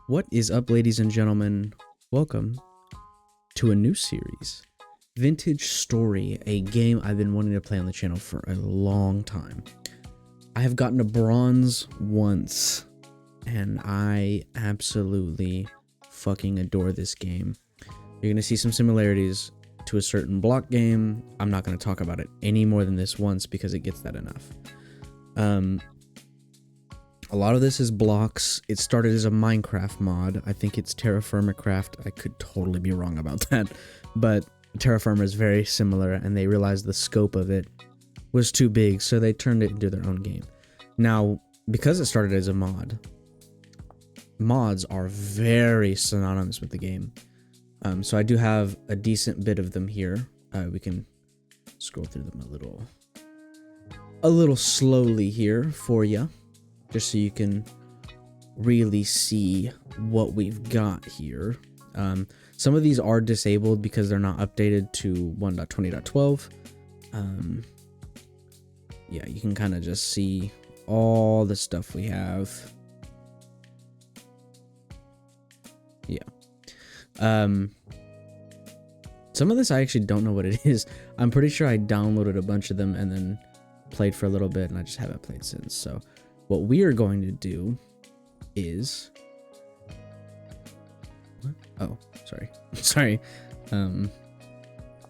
What is up, ladies and gentlemen? Welcome to a new series, Vintage Story, a game I've been wanting to play on the channel for a long time. I have gotten a bronze once, and I absolutely fucking adore this game. You're gonna see some similarities to a certain block game. I'm not gonna talk about it any more than this once because it gets that enough. A lot of this is blocks. It started as a Minecraft mod. I think it's Terra Firma Craft. I could totally be wrong about that. But Terra Firma is very similar, and they realized the scope of it was too big, so they turned it into their own game. Now, because it started as a mod, mods are very synonymous with the game. So I do have a decent bit of them here. We can scroll through them a little slowly here for you, just so you can really see what we've got here. Some of these are disabled because they're not updated to 1.20.12. Yeah, you can kind of just see all the stuff we have. Yeah. Some of this I actually don't know what it is. I'm pretty sure I downloaded a bunch of them and then played for a little bit, and I just haven't played since. So what we are going to do is... What? Oh, sorry. Sorry. I'm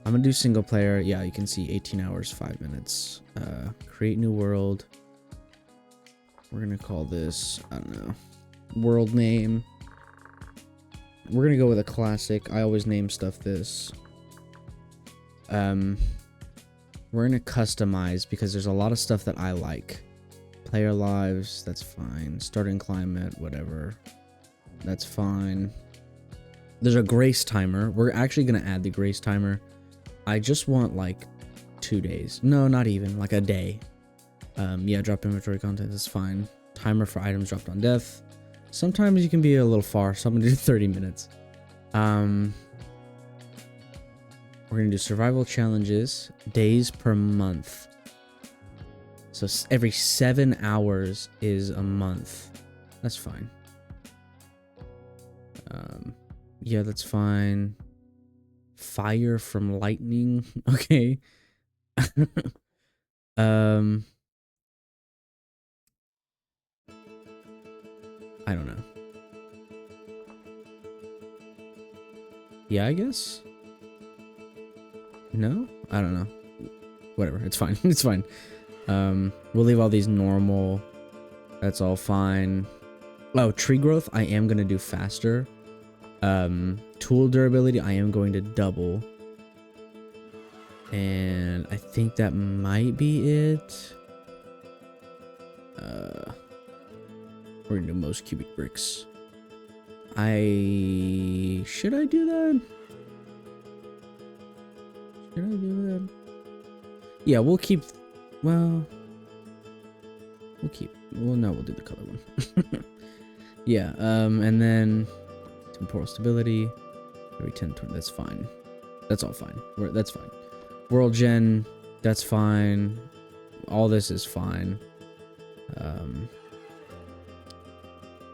gonna do single player. Yeah, you can see 18 hours, 5 minutes. Create new world. We're gonna call this, I don't know, world name. We're gonna go with a classic. I always name stuff this. We're gonna customize because there's a lot of stuff that I like. Player lives, that's fine. Starting climate, whatever. That's fine. There's a grace timer. We're actually gonna add the grace timer. I just want like 2 days. No, not even, like a day. Yeah, drop inventory content is fine. Timer for items dropped on death. Sometimes you can be a little far, so I'm gonna do 30 minutes. We're gonna do survival challenges, days per month. So every 7 hours is a month. That's fine. Yeah, that's fine. Fire from lightning. Okay. I don't know. Yeah, I guess. No? I don't know. Whatever, it's fine. It's fine. We'll leave all these normal. That's all fine. Oh, tree growth, I am gonna do faster. Tool durability, I am going to double. And I think that might be it. We're gonna do most cubic bricks. Should I do that? Should I do that? Yeah, we'll keep, no, we'll do the color one. Yeah, and then temporal stability, every 10, 20, that's fine. That's all fine. That's fine. World gen, that's fine. All this is fine.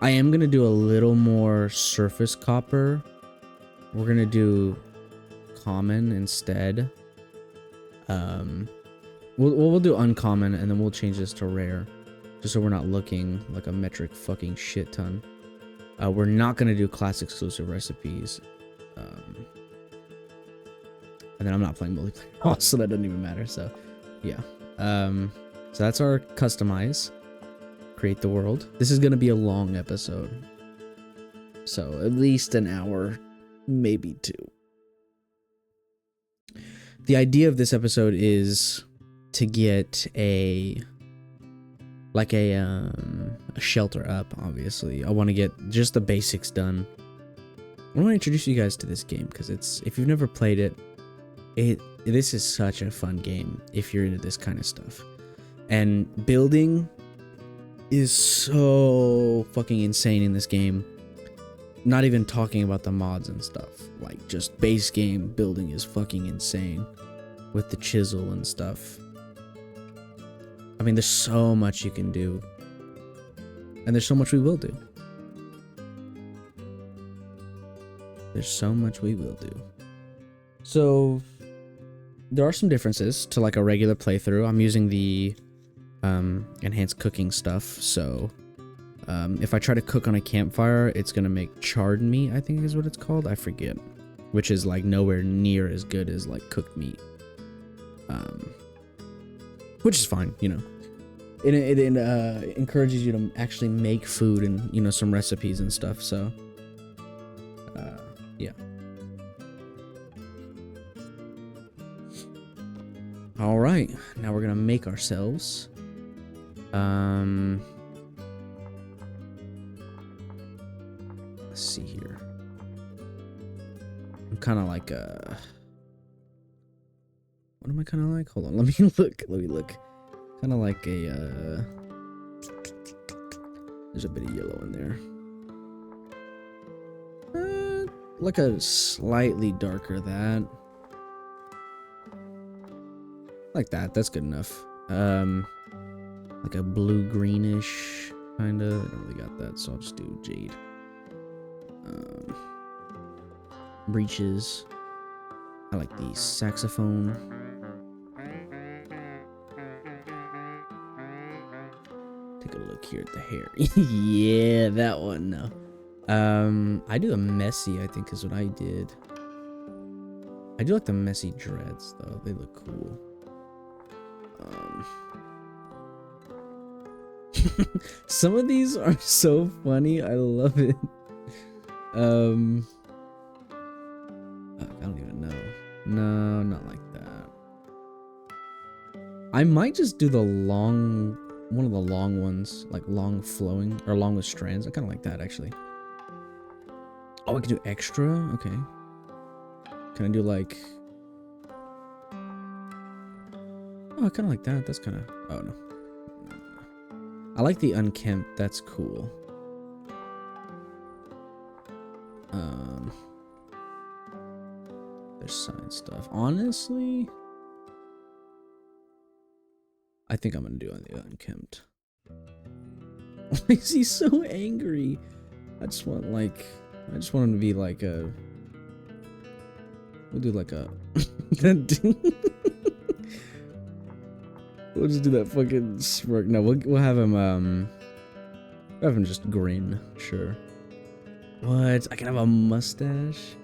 I am gonna do a little more surface copper. We're gonna do common instead. We'll do uncommon, and then we'll change this to rare, just so we're not looking like a metric fucking shit ton. We're not gonna do class exclusive recipes. And then I'm not playing multiplayer, so that doesn't even matter. So yeah. So that's our customize. Create the world. This is gonna be a long episode, so at least an hour, maybe 2. The idea of this episode is to get a shelter up. Obviously, I want to get just the basics done. I want to introduce you guys to this game because if you've never played it, this is such a fun game if you're into this kind of stuff. And building is so fucking insane in this game. Not even talking about the mods and stuff. Like, just base game building is fucking insane with the chisel and stuff. I mean, there's so much you can do, and there's so much we will do. There's so much we will do. So there are some differences to like a regular playthrough. I'm using the enhanced cooking stuff, so if I try to cook on a campfire, it's gonna make charred meat, I think is what it's called. I forget. Which is like nowhere near as good as like cooked meat. Which is fine, you know. It encourages you to actually make food and, you know, some recipes and stuff, so yeah. All right, now we're gonna make ourselves let's see here. I'm kind of like what am I kind of like? Hold on, let me look. Kind of like a there's a bit of yellow in there. Like a slightly darker that. Like that. That's good enough. Like a blue greenish kind of. I don't really got that, so I'll just do jade. Breeches. I like the saxophone. Take a look here at the hair. Yeah, that one. No. I do the messy, I think is what I did. I do like the messy dreads though. They look cool. Some of these are so funny. I love it. I don't even know. No, not like that. I might just do the long, one of the long ones, like long flowing or long with strands. I kind of like that actually. Oh, I can do extra? Okay. Can I do like... Oh, I kind of like that. That's kind of... Oh, no. I like the unkempt. That's cool. There's side stuff. Honestly... I think I'm gonna do the unkempt. Why is he so angry? I just want like... I just want him to be like a... We'll do like a... We'll just do that fucking smirk. No, we'll have him just grin. Sure. What? I can have a mustache?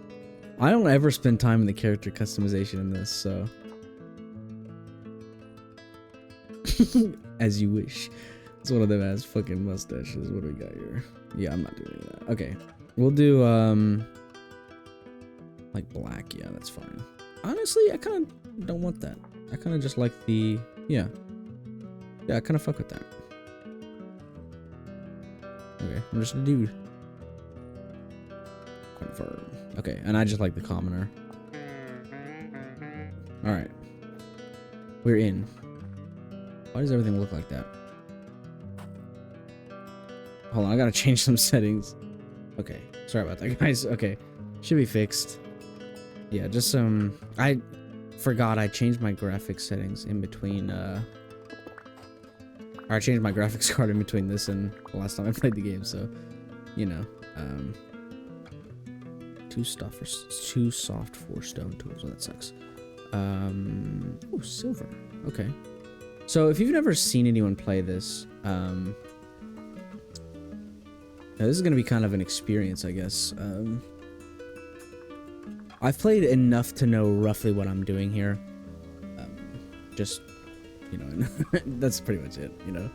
I don't ever spend time in the character customization in this, so... As you wish. It's one of them has fucking mustaches. What do we got here? Yeah, I'm not doing any of that. Okay. We'll do, like black. Yeah, that's fine. Honestly, I kind of don't want that. I kind of just like the... Yeah. Yeah, I kind of fuck with that. Okay, I'm just a dude. Confirm. Okay, and I just like the commoner. Alright. We're in. Why does everything look like that? Hold on, I gotta change some settings. Okay, sorry about that, guys. Okay, should be fixed. Yeah, just some... I forgot I changed my graphics settings in between, or I changed my graphics card in between this and the last time I played the game, so, you know, too soft for stone tools. Well, that sucks. Oh, silver. Okay. So if you've never seen anyone play this, this is gonna be kind of an experience, I guess. I've played enough to know roughly what I'm doing here. Just, you know, that's pretty much it, you know.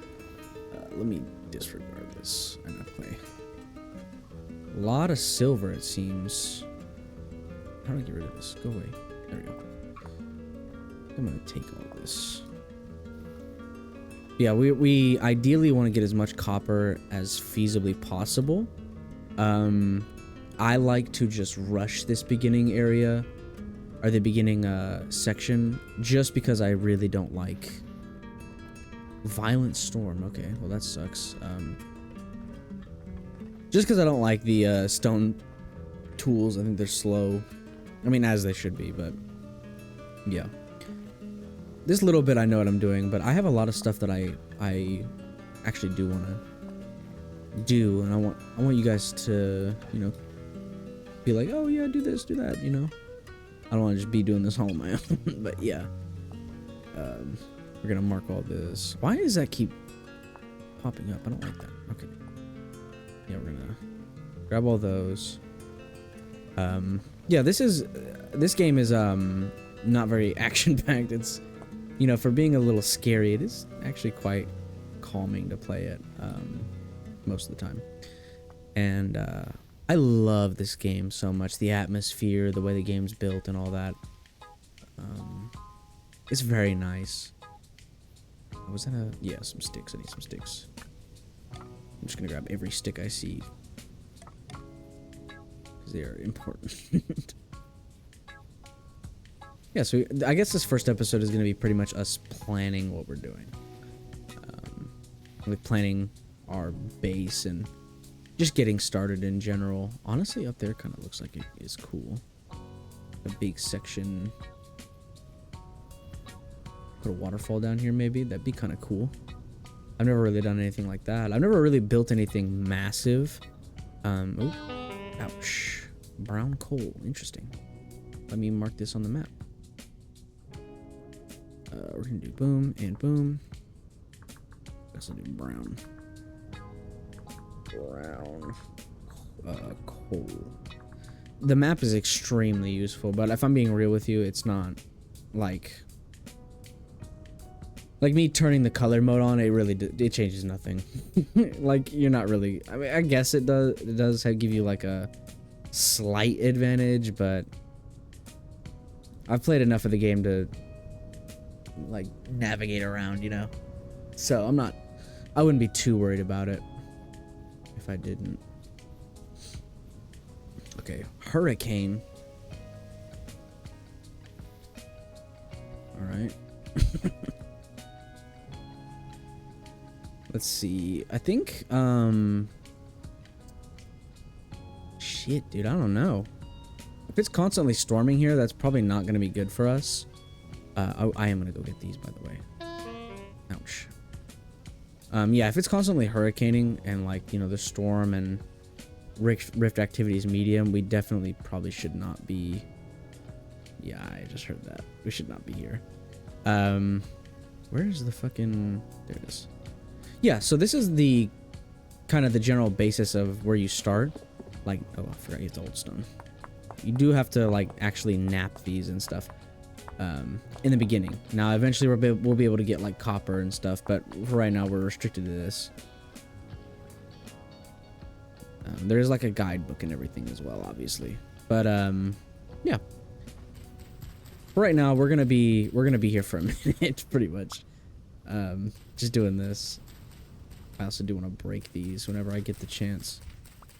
Let me disregard this and not play. A lot of silver, it seems. How do I get rid of this? Go away. There we go. I'm gonna take all this. Yeah, we ideally want to get as much copper as feasibly possible. I like to just rush this beginning area, or the beginning section, just because I really don't like violent storm. Okay, well that sucks. Just because I don't like the stone tools. I think they're slow. I mean, as they should be, but yeah. This little bit I know what I'm doing, but I have a lot of stuff that I actually do want to do, and I want you guys to, you know, be like, oh yeah, do this, do that, you know. I don't want to just be doing this all on my own. But yeah, we're gonna mark all this. Why does that keep popping up? I don't like that. Okay. Yeah, we're gonna grab all those. Yeah, this game is not very action packed. It's, you know, for being a little scary, it is actually quite calming to play it most of the time. And I love this game so much. The atmosphere, the way the game's built and all that. It's very nice. Was that a... Yeah, some sticks. I need some sticks. I'm just gonna grab every stick I see, because they are important. Yeah, so I guess this first episode is gonna be pretty much us planning what we're doing. Like planning our base and just getting started in general. Honestly, up there kind of looks like it is cool. A big section. Put a waterfall down here maybe. That'd be kind of cool. I've never really done anything like that. I've never really built anything massive. Oh, ouch. Brown coal. Interesting. Let me mark this on the map. We're gonna do boom and boom. Guess I'll do brown. Coal. The map is extremely useful, but if I'm being real with you, it's not like me turning the color mode on. It really it changes nothing. Like, you're not really, I mean, I guess it does give you like a slight advantage, but I've played enough of the game to like navigate around, you know. So I wouldn't be too worried about it if I didn't. Okay, hurricane. All right. Let's see. I think shit, dude, I don't know. If it's constantly storming here, that's probably not going to be good for us. I am going to go get these, by the way. Ouch. Yeah, if it's constantly hurricaning and, like, you know, the storm and rift activity is medium, we definitely probably should not be... Yeah, I just heard that. We should not be here. Where's the fucking... There it is. Yeah, so this is the kind of the general basis of where you start. Like, oh, I forgot you have the old stone. You do have to, like, actually nap these and stuff in the beginning. Now, eventually we'll be able to get, like, copper and stuff, but for right now we're restricted to this. There's, like, a guidebook and everything as well, obviously. But, yeah. For right now, we're gonna be here for a minute, pretty much. Just doing this. I also do want to break these whenever I get the chance,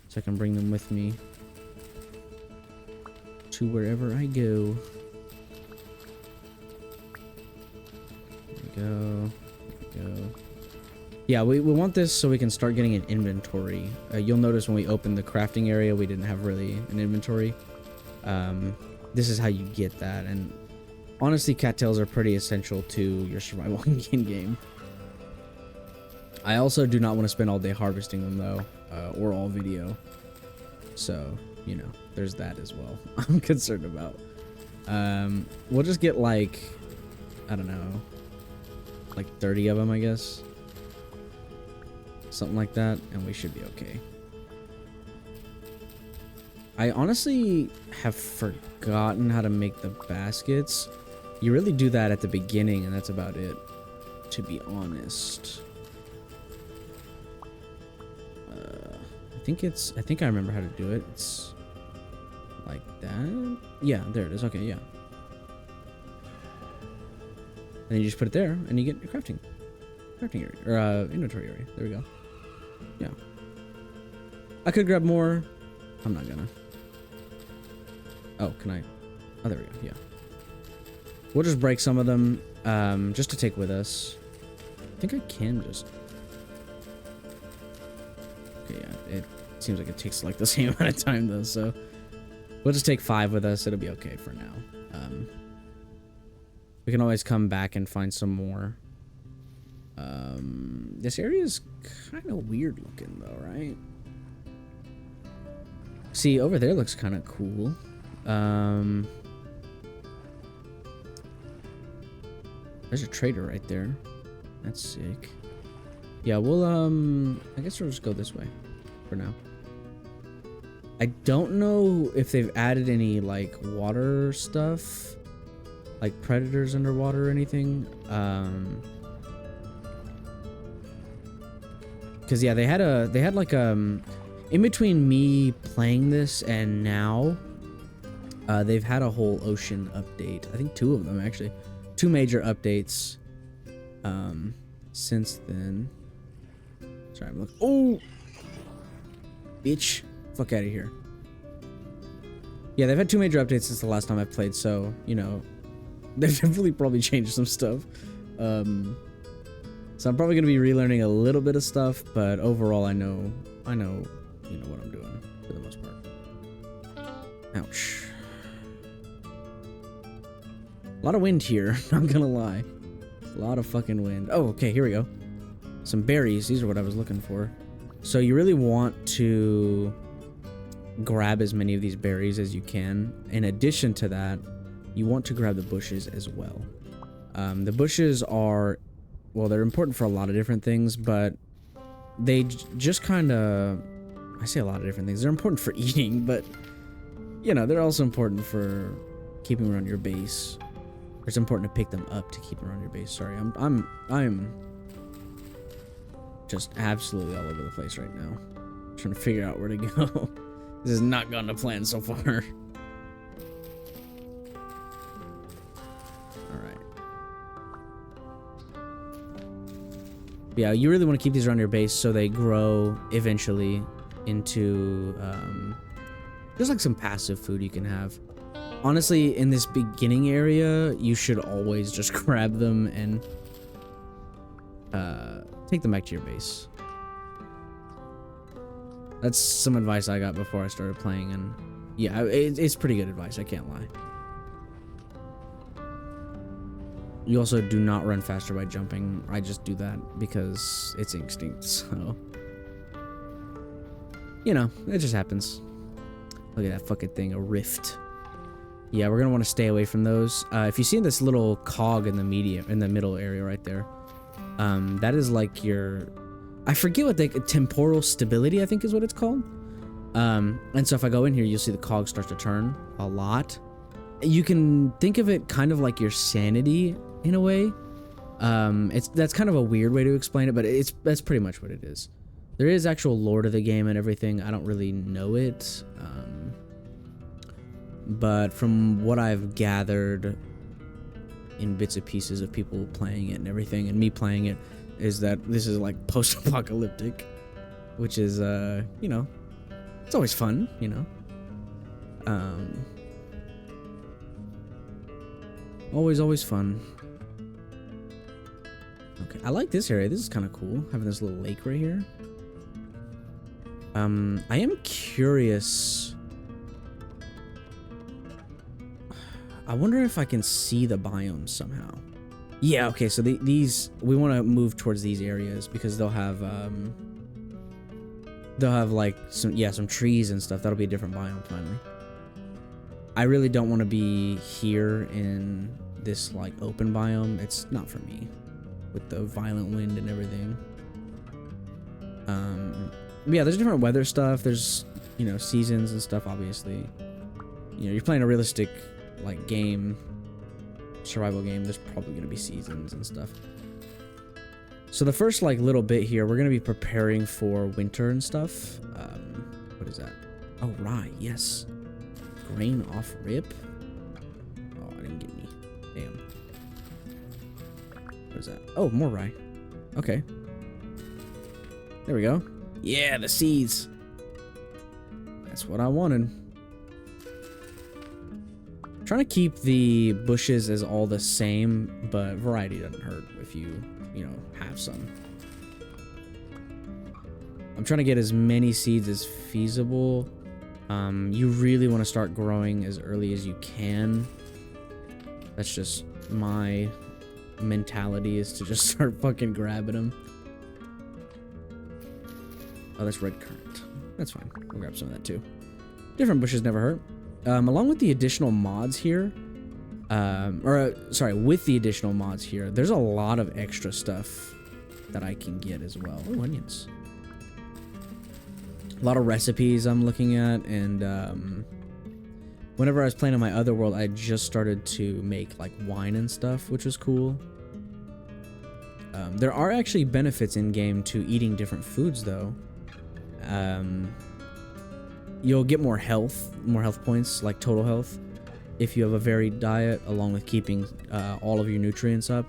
so I can bring them with me to wherever I go. There we go. Yeah, we want this so we can start getting an inventory. You'll notice when we opened the crafting area, we didn't have really an inventory. This is how you get that, and honestly, cattails are pretty essential to your survival in game. I also do not want to spend all day harvesting them, though, or all video. So, you know, there's that as well. I'm concerned about. We'll just get, like, I don't know, like 30 of them, I guess. Something like that, and we should be okay. I honestly have forgotten how to make the baskets. You really do that at the beginning, and that's about it, to be honest. I think I remember how to do it. It's like that. Yeah, there it is. Okay, yeah. And then you just put it there, and you get your crafting area, or inventory area. There we go. Yeah. I could grab more. I'm not gonna. Oh, can I? Oh, there we go. Yeah. We'll just break some of them, just to take with us. I think I can just. Okay, yeah. It seems like it takes like the same amount of time though, so we'll just take 5 with us. It'll be okay for now. We can always come back and find some more. This area is kind of weird looking though, right? See, over there looks kind of cool. There's a trader right there. That's sick. Yeah, we'll, I guess we'll just go this way for now. I don't know if they've added any, like, water stuff. Like, predators underwater or anything. Because, yeah, they had, like, in between me playing this and now, they've had a whole ocean update. I think 2 of them, actually. 2 major updates, since then. Sorry, I'm looking. Oh! Bitch. Fuck out of here. Yeah, they've had 2 major updates since the last time I played, so, you know, they've definitely probably changed some stuff. So I'm probably gonna be relearning a little bit of stuff, but overall I know, you know what I'm doing for the most part. Ouch. A lot of wind here, not gonna lie. A lot of fucking wind. Oh, okay, here we go. Some berries, these are what I was looking for. So you really want to grab as many of these berries as you can. In addition to that, you want to grab the bushes as well. The bushes are, well, they're important for a lot of different things, but they just kind of, I say a lot of different things. They're important for eating, but, you know, they're also important for keeping around your base. It's important to pick them up to keep around your base. Sorry, I'm just absolutely all over the place right now. Trying to figure out where to go. This has not gone to plan so far. Alright. Yeah, you really want to keep these around your base so they grow eventually into just like some passive food you can have. Honestly, in this beginning area, you should always just grab them and take them back to your base. That's some advice I got before I started playing, and yeah, it's pretty good advice, I can't lie. You also do not run faster by jumping. I just do that because it's instinct, so... You know, it just happens. Look at that fucking thing, a rift. Yeah, we're gonna want to stay away from those. If you see this little cog in the middle area right there, that is like your... I forget what temporal stability, I think is what it's called. And so if I go in here, you'll see the cog start to turn a lot. You can think of it kind of like your sanity in a way. That's kind of a weird way to explain it, but that's pretty much what it is. There is actual lore to the game and everything. I don't really know it. But from what I've gathered in bits and pieces of people playing it and everything, and me playing it, is that this is like post-apocalyptic, which is, you know, it's always fun, you know. Always fun. Okay, I like this area. This is kind of cool, having this little lake right here. I am curious. I wonder if I can see the biomes somehow. Yeah, okay, so these, we want to move towards these areas because they'll have like some trees and stuff. That'll be a different biome finally. I really don't want to be here in this like open biome. It's not for me with the violent wind and everything. Yeah, there's different weather stuff. There's, you know, seasons and stuff, obviously. You know, you're playing a realistic like game, survival game. There's probably going to be seasons and stuff. So the first like little bit here, we're going to be preparing for winter and stuff. What is that? Oh, rye. Yes. Grain off rip. Oh, I didn't get me. Damn. What is that? Oh, more rye. Okay. There we go. Yeah, the seeds. That's what I wanted. Trying to keep the bushes as all the same, but variety doesn't hurt if you know, have some. I'm trying to get as many seeds as feasible. You really want to start growing as early as you can. That's just my mentality, is to just start fucking grabbing them. Oh, that's red currant. That's fine. We'll grab some of that too. different bushes never hurt. Along with the additional mods here, with the additional mods here, there's a lot of extra stuff that I can get as well. Oh, onions. A lot of recipes I'm looking at, and whenever I was playing on my other world, I just started to make like wine and stuff, which was cool. There are actually benefits in game to eating different foods, though. You'll get more health points, like total health, if you have a varied diet, along with keeping all of your nutrients up,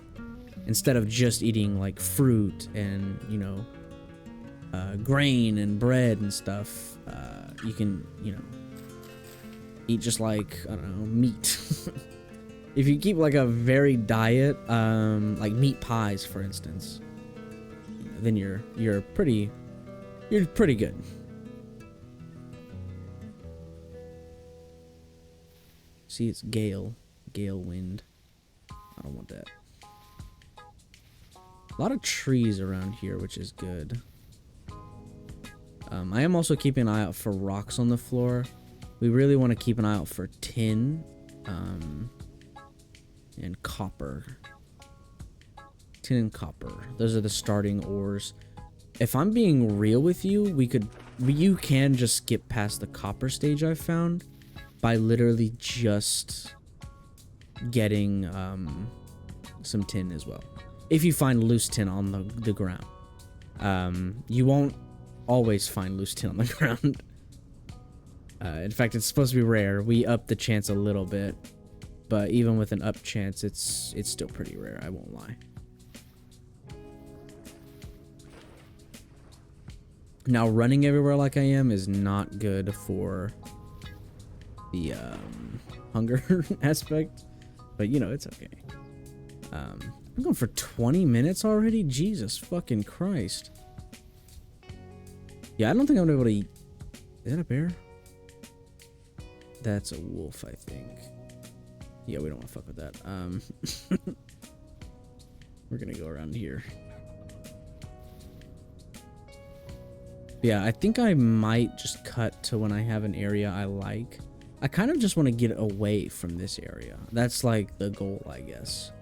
instead of just eating like fruit and, you know, grain and bread and stuff. You can, you know, eat just like, I don't know, meat. If you keep like a varied diet, like meat pies, for instance, then you're pretty good. See, it's gale wind. I don't want that. A lot of trees around here, which is good. I am also keeping an eye out for rocks on the floor. We really want to keep an eye out for tin, and copper. Tin and copper. Those are the starting ores. If I'm being real with you, you can just skip past the copper stage I've found by literally just getting some tin as well. If you find loose tin on the ground. You won't always find loose tin on the ground. In fact, it's supposed to be rare. We upped the chance a little bit, but even with an up chance, it's still pretty rare, I won't lie. Now, running everywhere like I am is not good for the hunger aspect, but you know, it's okay. I'm going for 20 minutes already? Jesus fucking Christ. Yeah, I don't think I'm able to eat. Is that a bear? That's a wolf, I think. Yeah, we don't want to fuck with that. We're gonna go around here. Yeah, I think I might just cut to when I have an area I like. I kind of just want to get away from this area. That's like the goal, I guess.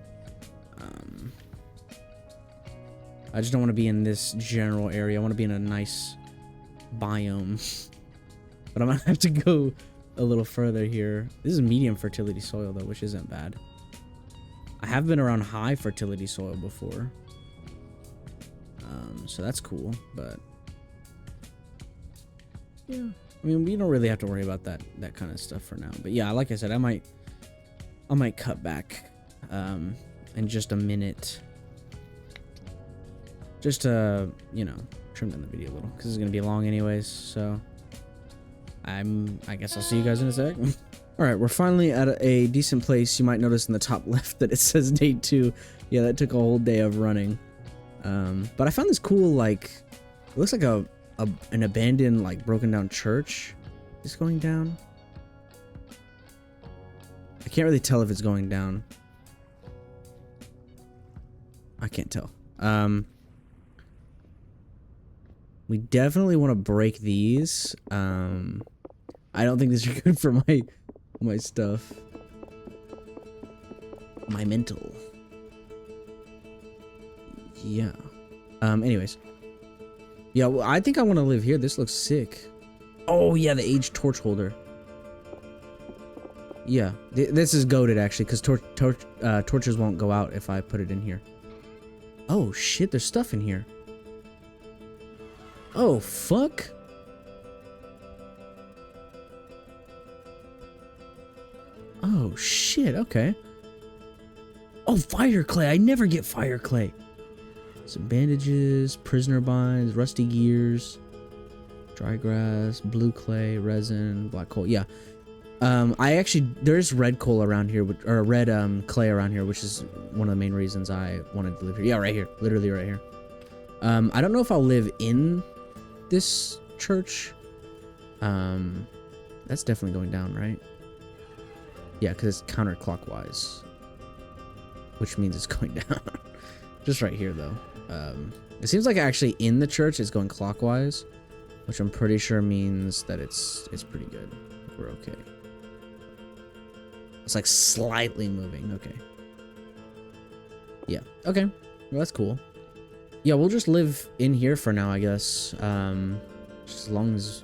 I just don't want to be in this general area. I want to be in a nice biome. But I'm gonna have to go a little further here. This is medium fertility soil though, which isn't bad. I have been around high fertility soil before. So that's cool, but yeah. I mean, we don't really have to worry about that kind of stuff for now. But yeah, like I said, I might cut back in just a minute. Just to, you know, trim down the video a little, because it's gonna be long anyways. So I guess I'll see you guys in a sec. All right, we're finally at a decent place. You might notice in the top left that it says day 2. Yeah, that took a whole day of running. But I found this cool, like, it looks like an abandoned, like, broken down church is going down. I can't really tell if it's going down. I can't tell. We definitely want to break these. I don't think these are good for my stuff. My mental. Yeah. Anyways. Yeah, well, I think I want to live here. This looks sick. Oh, yeah, the aged torch holder. Yeah, this is goated, actually, because torches won't go out if I put it in here. Oh, shit, there's stuff in here. Oh, fuck. Oh, shit, okay. Oh, fire clay. I never get fire clay. Some bandages, prisoner binds, rusty gears, dry grass, blue clay, resin, black coal. Yeah. There's red coal around here, or red clay around here, which is one of the main reasons I wanted to live here. Yeah, right here. Literally right here. I don't know if I'll live in this church. That's definitely going down, right? Yeah, because it's counterclockwise, which means it's going down. Just right here, though. It seems like actually in the church it's going clockwise, which I'm pretty sure means that it's pretty good. We're okay. It's like slightly moving. Okay. Yeah. Okay. Well, that's cool. Yeah, we'll just live in here for now, I guess. Just as long as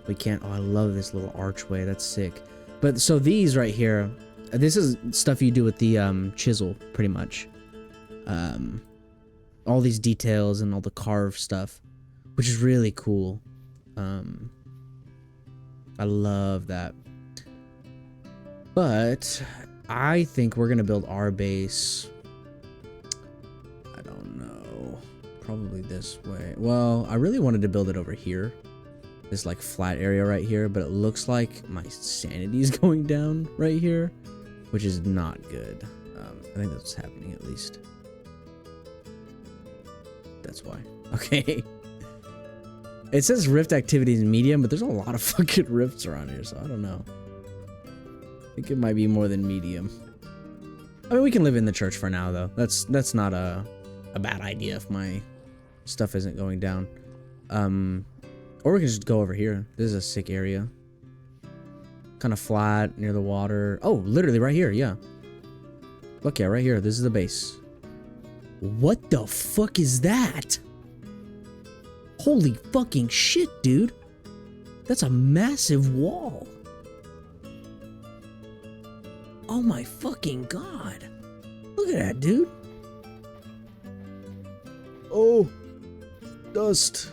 we can't. Oh, I love this little archway. That's sick. But so these right here, this is stuff you do with the chisel, pretty much. All these details and all the carved stuff, which is really cool. I love that. But I think we're gonna build our base. I don't know. Probably this way. Well, I really wanted to build it over here. This like flat area right here, but it looks like my sanity is going down right here, which is not good. I think that's what's happening at least. That's why. Okay. It says rift activities medium, but there's a lot of fucking rifts around here, so I don't know. I think it might be more than medium. I mean, we can live in the church for now, though. That's not a bad idea if my stuff isn't going down. Or we can just go over here. This is a sick area. Kind of flat, near the water. Oh, literally right here, yeah. Look, yeah, right here. This is the base. What the fuck is that? Holy fucking shit, dude. That's a massive wall. Oh my fucking god. Look at that, dude. Oh. Dust.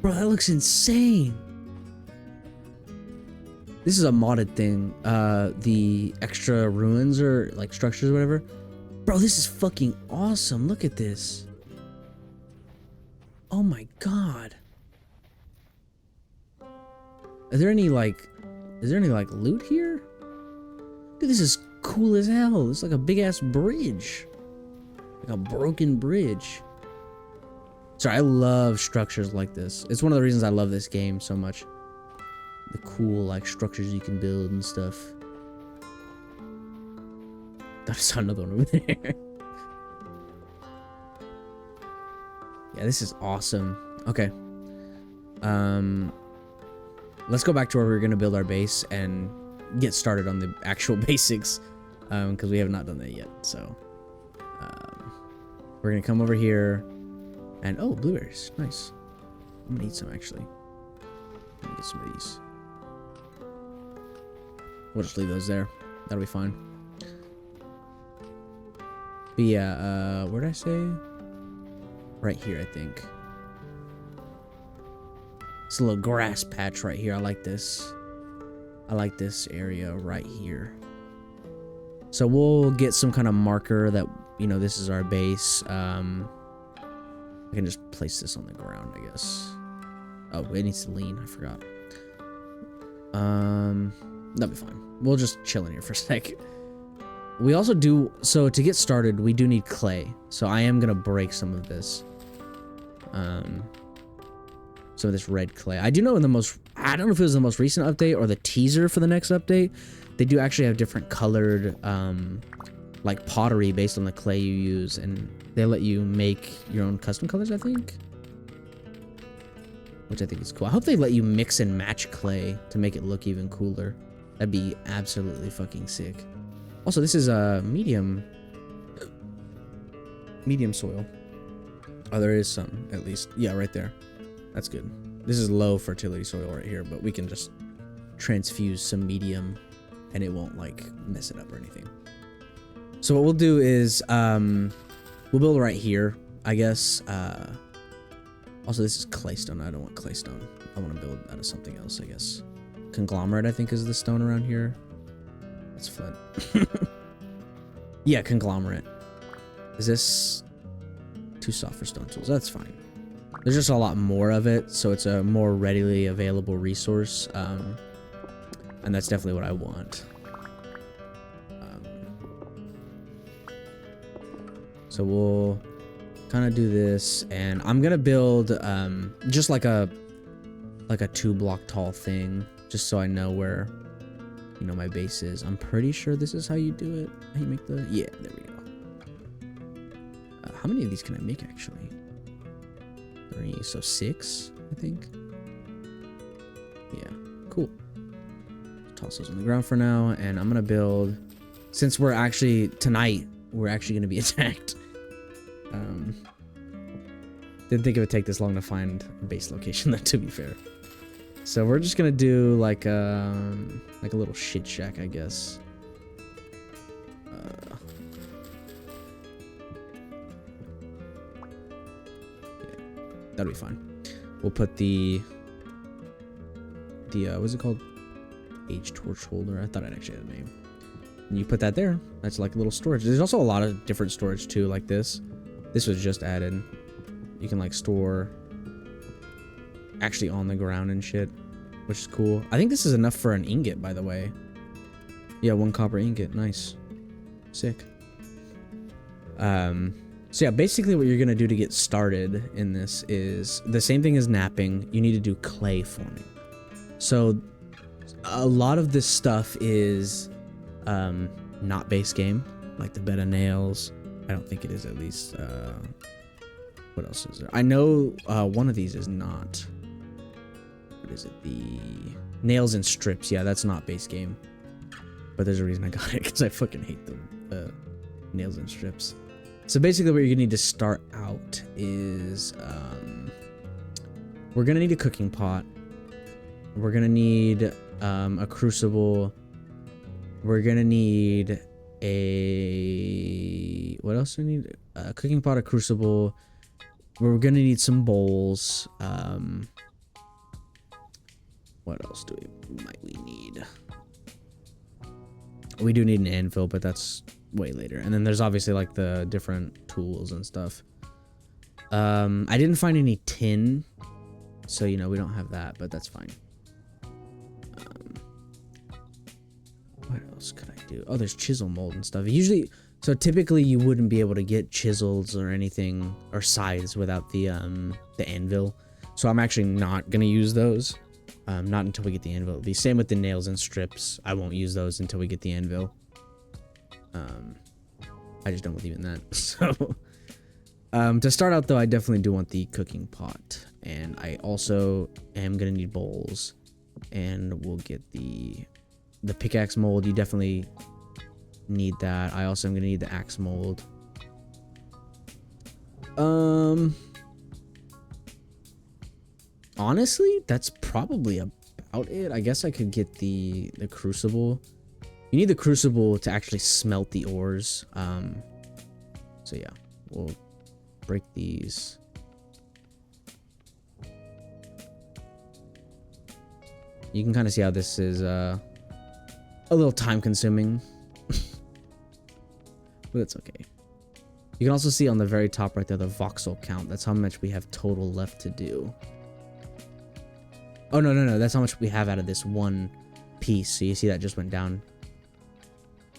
Bro, that looks insane. This is a modded thing. The extra ruins or like structures or whatever. Bro, this is fucking awesome. Look at this. Oh my god. Is there any like loot here? Dude, this is cool as hell. It's like a big ass bridge. Like a broken bridge. Sorry, I love structures like this. It's one of the reasons I love this game so much. The cool like structures you can build and stuff. I saw another one over there. Yeah, this is awesome. Okay. Let's go back to where we were gonna build our base and get started on the actual basics. Because we have not done that yet. So we're gonna come over here and oh, blueberries. Nice. I'm gonna eat some actually. Let me get some of these. We'll just leave those there. That'll be fine. But yeah, where did I say? Right here, I think. It's a little grass patch right here. I like this. I like this area right here. So we'll get some kind of marker that, you know, this is our base. I can just place this on the ground, I guess. Oh, it needs to lean. I forgot. That'll be fine. We'll just chill in here for a sec. We also do, so to get started, we do need clay. So I am gonna break some of this. Some of this red clay. I do know in the most, I don't know if it was the most recent update or the teaser for the next update, they do actually have different colored, like pottery based on the clay you use, and they let you make your own custom colors, I think. Which I think is cool. I hope they let you mix and match clay to make it look even cooler. That'd be absolutely fucking sick. Also, this is a medium soil. Oh, there is some, at least. Yeah, right there. That's good. This is low fertility soil right here, but we can just transfuse some medium and it won't like mess it up or anything. So what we'll do is we'll build right here, I guess. Also, this is claystone. I don't want claystone. I want to build out of something else, I guess. Conglomerate, I think, is the stone around here. That's flint. Yeah, conglomerate. Is this too soft for stone tools? That's fine. There's just a lot more of it, so it's a more readily available resource. And that's definitely what I want. So we'll kind of do this, and I'm gonna build just like a 2-block tall thing, just so I know where, you know, my base is. I'm pretty sure this is how you do it. How you make the, yeah, there we go. How many of these can I make actually? 3, so 6, I think. Cool. Toss those on the ground for now, and I'm gonna build. Since we're actually we're actually gonna be attacked. Didn't think it would take this long to find a base location, though, to be fair. So we're just gonna do like a little shit shack, I guess. Yeah, that'll be fine. We'll put the what's it called? Age torch holder. I thought it actually had a name. And you put that there. That's like a little storage. There's also a lot of different storage too, like this. This was just added. You can like store actually on the ground and shit, which is cool. I think this is enough for an ingot, by the way. Yeah, 1 copper ingot. Nice. Sick. So yeah, basically what you're gonna do to get started in this is the same thing as napping. You need to do clay forming. So a lot of this stuff is not base game, like the bed of nails. I don't think it is, at least. What else is there? I know one of these is not. What is it? The nails and strips. Yeah, that's not base game. But there's a reason I got it, because I fucking hate the nails and strips. So basically what you're gonna need to start out is we're gonna need a cooking pot. We're gonna need a crucible. We're gonna need a... What else do we need? A cooking pot, a crucible. We're gonna need some bowls. What else might we need? We do need an anvil, but that's way later. And then there's obviously like the different tools and stuff. I didn't find any tin, so you know we don't have that, but that's fine. What else could I do? Oh, there's chisel mold and stuff. Usually, so typically you wouldn't be able to get chisels or anything or scythes without the anvil. So I'm actually not gonna use those. Not until we get the anvil. The same with the nails and strips. I won't use those until we get the anvil. I just don't believe in that. So, to start out though, I definitely do want the cooking pot, and I also am gonna need bowls, and we'll get the pickaxe mold. You definitely need that. I also am gonna need the axe mold. Honestly, that's probably about it. I guess I could get the crucible. You need the crucible to actually smelt the ores. So yeah, we'll break these. You can kind of see how this is a little time consuming. But it's okay. You can also see on the very top right there the voxel count. That's how much we have total left to do. Oh, no. That's how much we have out of this one piece. So you see that just went down.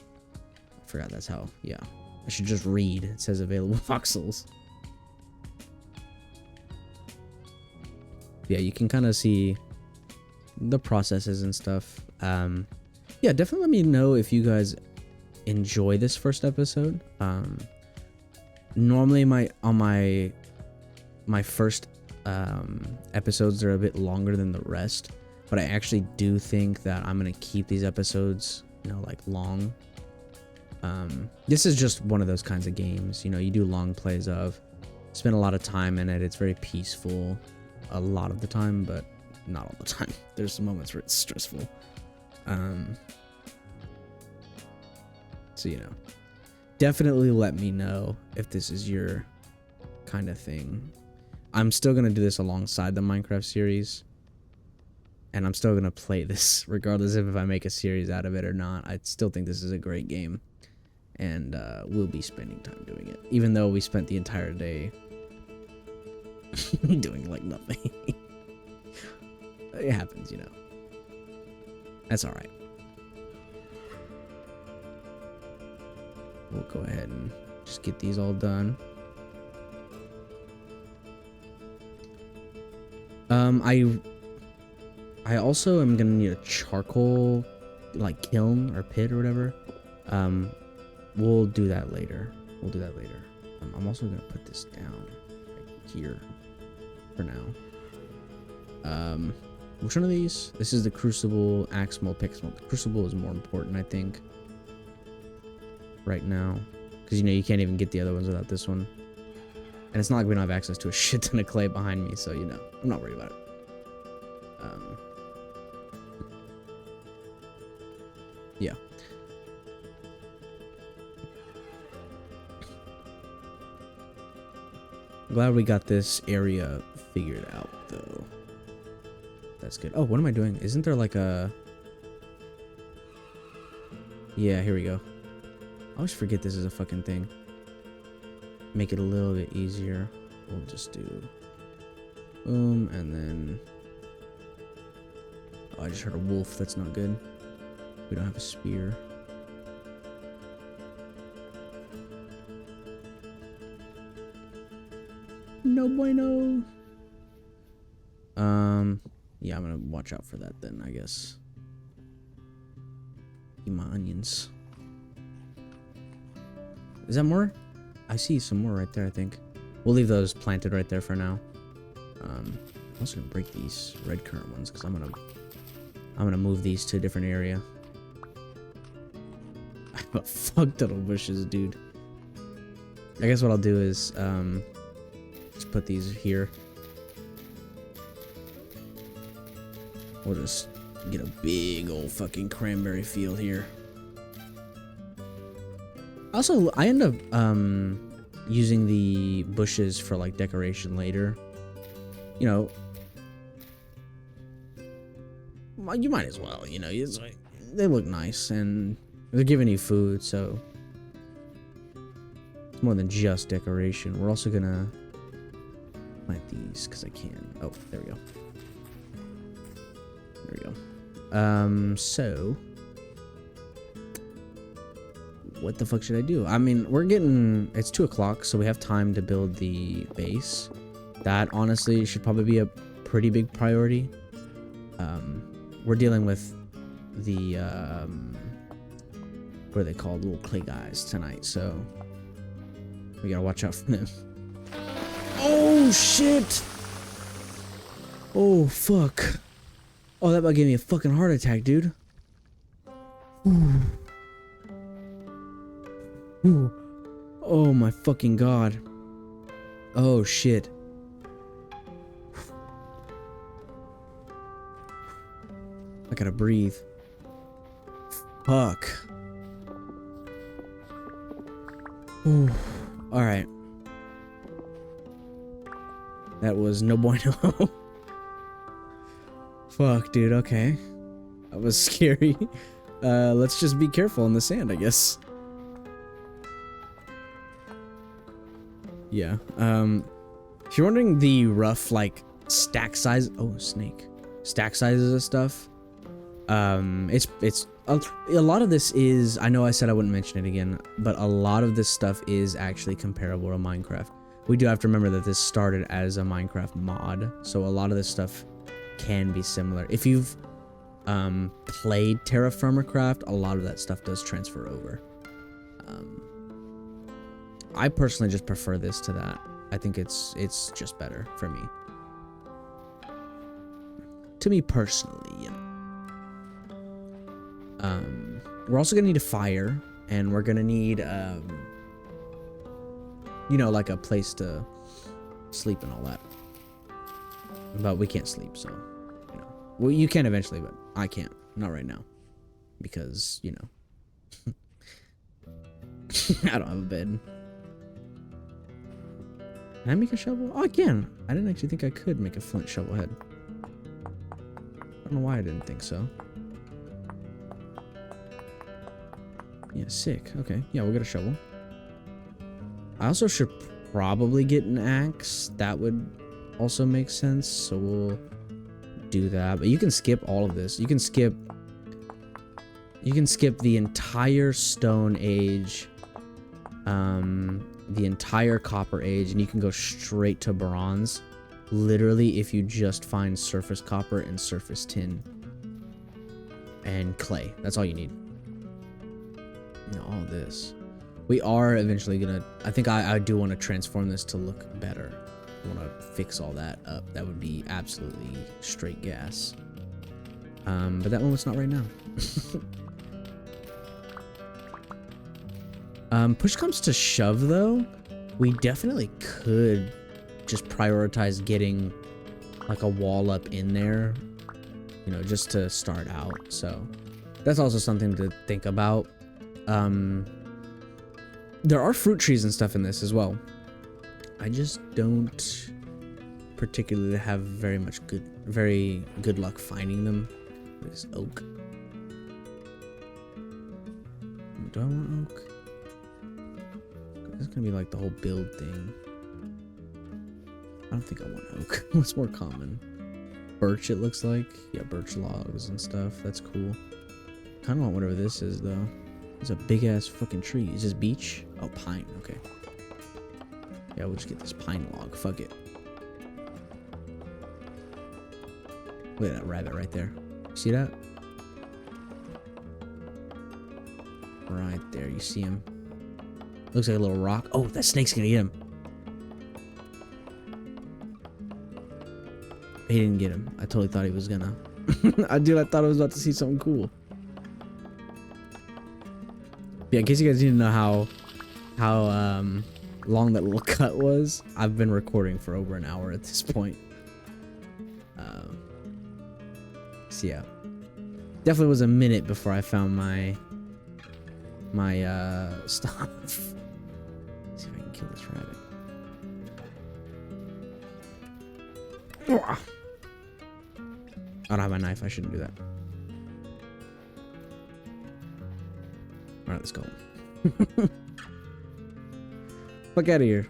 I forgot that's how. Yeah. I should just read. It says available voxels. Yeah, you can kind of see the processes and stuff. Yeah, definitely let me know if you guys enjoy this first episode. Normally my first episodes are a bit longer than the rest, but I actually do think that I'm gonna keep these episodes, you know, like long. This is just one of those kinds of games, you know, you do long plays of, spend a lot of time in it. It's very peaceful a lot of the time, but not all the time. There's some moments where it's stressful. So, you know, definitely let me know if this is your kind of thing. I'm still going to do this alongside the Minecraft series, and I'm still going to play this regardless of if I make a series out of it or not. I still think this is a great game, and we'll be spending time doing it, even though we spent the entire day doing like nothing. It happens, you know. That's all right. We'll go ahead and just get these all done. I also am gonna need a charcoal like kiln or pit or whatever. We'll do that later. I'm also gonna put this down right here for now. Which one of these? This is the Crucible, Axe Mold, Pickaxe Mold. The Crucible is more important, I think, right now. Because, you know, you can't even get the other ones without this one. And it's not like we don't have access to a shit ton of clay behind me, so, you know, I'm not worried about it. Yeah. Glad we got this area figured out, though. That's good. Oh, what am I doing? Isn't there like a... Yeah, here we go. I always forget this is a fucking thing. Make it a little bit easier. We'll just do... Boom, and then... Oh, I just heard a wolf. That's not good. We don't have a spear. No bueno. Yeah, I'm gonna watch out for that then, I guess. Eat my onions. Is that more? I see some more right there, I think. We'll leave those planted right there for now. I'm also gonna break these red currant ones because I'm gonna move these to a different area. I have a fuck ton of bushes, dude. I guess what I'll do is just put these here. We'll just get a big old fucking cranberry field here. Also, I end up using the bushes for like decoration later. You know, you might as well. You know, it's like, they look nice and they're giving you food, so it's more than just decoration. We're also gonna plant these because I can. Oh, there we go. There we go. So what the fuck should I do? I mean, it's 2 o'clock, so we have time to build the base. That honestly should probably be a pretty big priority. We're dealing with the what are they called, little clay guys tonight, so we gotta watch out for them. Oh shit! Oh fuck! Oh, that about gave me a fucking heart attack, dude. Ooh. Ooh. Oh my fucking god. Oh shit. I gotta breathe. Fuck. Ooh. Alright. That was no bueno. Fuck, dude, okay. That was scary. Let's just be careful in the sand, I guess. Yeah, if you're wondering the rough, like, stack size... Oh, snake. Stack sizes of stuff. It's... A lot of this is... I know I said I wouldn't mention it again, but a lot of this stuff is actually comparable to Minecraft. We do have to remember that this started as a Minecraft mod, so a lot of this stuff can be similar. If you've played Terraformcraft, a lot of that stuff does transfer over. I personally just prefer this to that. I think it's just better for me. To me personally, you know. We're also gonna need a fire, and we're gonna need you know, like a place to sleep and all that. But we can't sleep, so, you know. Well, you can eventually, but I can't. Not right now. Because, you know. I don't have a bed. Can I make a shovel? Oh, I can. I didn't actually think I could make a flint shovel head. I don't know why I didn't think so. Yeah, sick. Okay. Yeah, we'll get a shovel. I also should probably get an axe. That would also make sense, so we'll do that. But you can skip all of this. You can skip the entire Stone Age, the entire Copper Age, and you can go straight to Bronze. Literally, if you just find surface copper and surface tin and clay. That's all you need. You know, all this. We are eventually gonna... I think I do want to transform this to look better. I want to fix all that up. That would be absolutely straight gas. But that one was not right now. Push comes to shove though, we definitely could just prioritize getting like a wall up in there, you know, just to start out. So that's also something to think about. There are fruit trees and stuff in this as well. I just don't particularly have very good luck finding them. This oak. Do I want oak? It's gonna be like the whole build thing. I don't think I want oak. What's more common? Birch, it looks like. Yeah, birch logs and stuff. That's cool. Kind of want whatever this is though. It's a big ass fucking tree. Is this beech? Oh, pine. Okay. Yeah, we'll just get this pine log. Fuck it. Look at that rabbit right there. See that? Right there. You see him? Looks like a little rock. Oh, that snake's gonna get him. He didn't get him. I totally thought he was gonna. I thought I was about to see something cool. Yeah, in case you guys need to know how long that little cut was, I've been recording for over an hour at this point. So yeah, definitely was a minute before I found my stuff. Let's see if I can kill this rabbit. I don't have my knife. I shouldn't do that. Alright, let's go. Fuck out of here.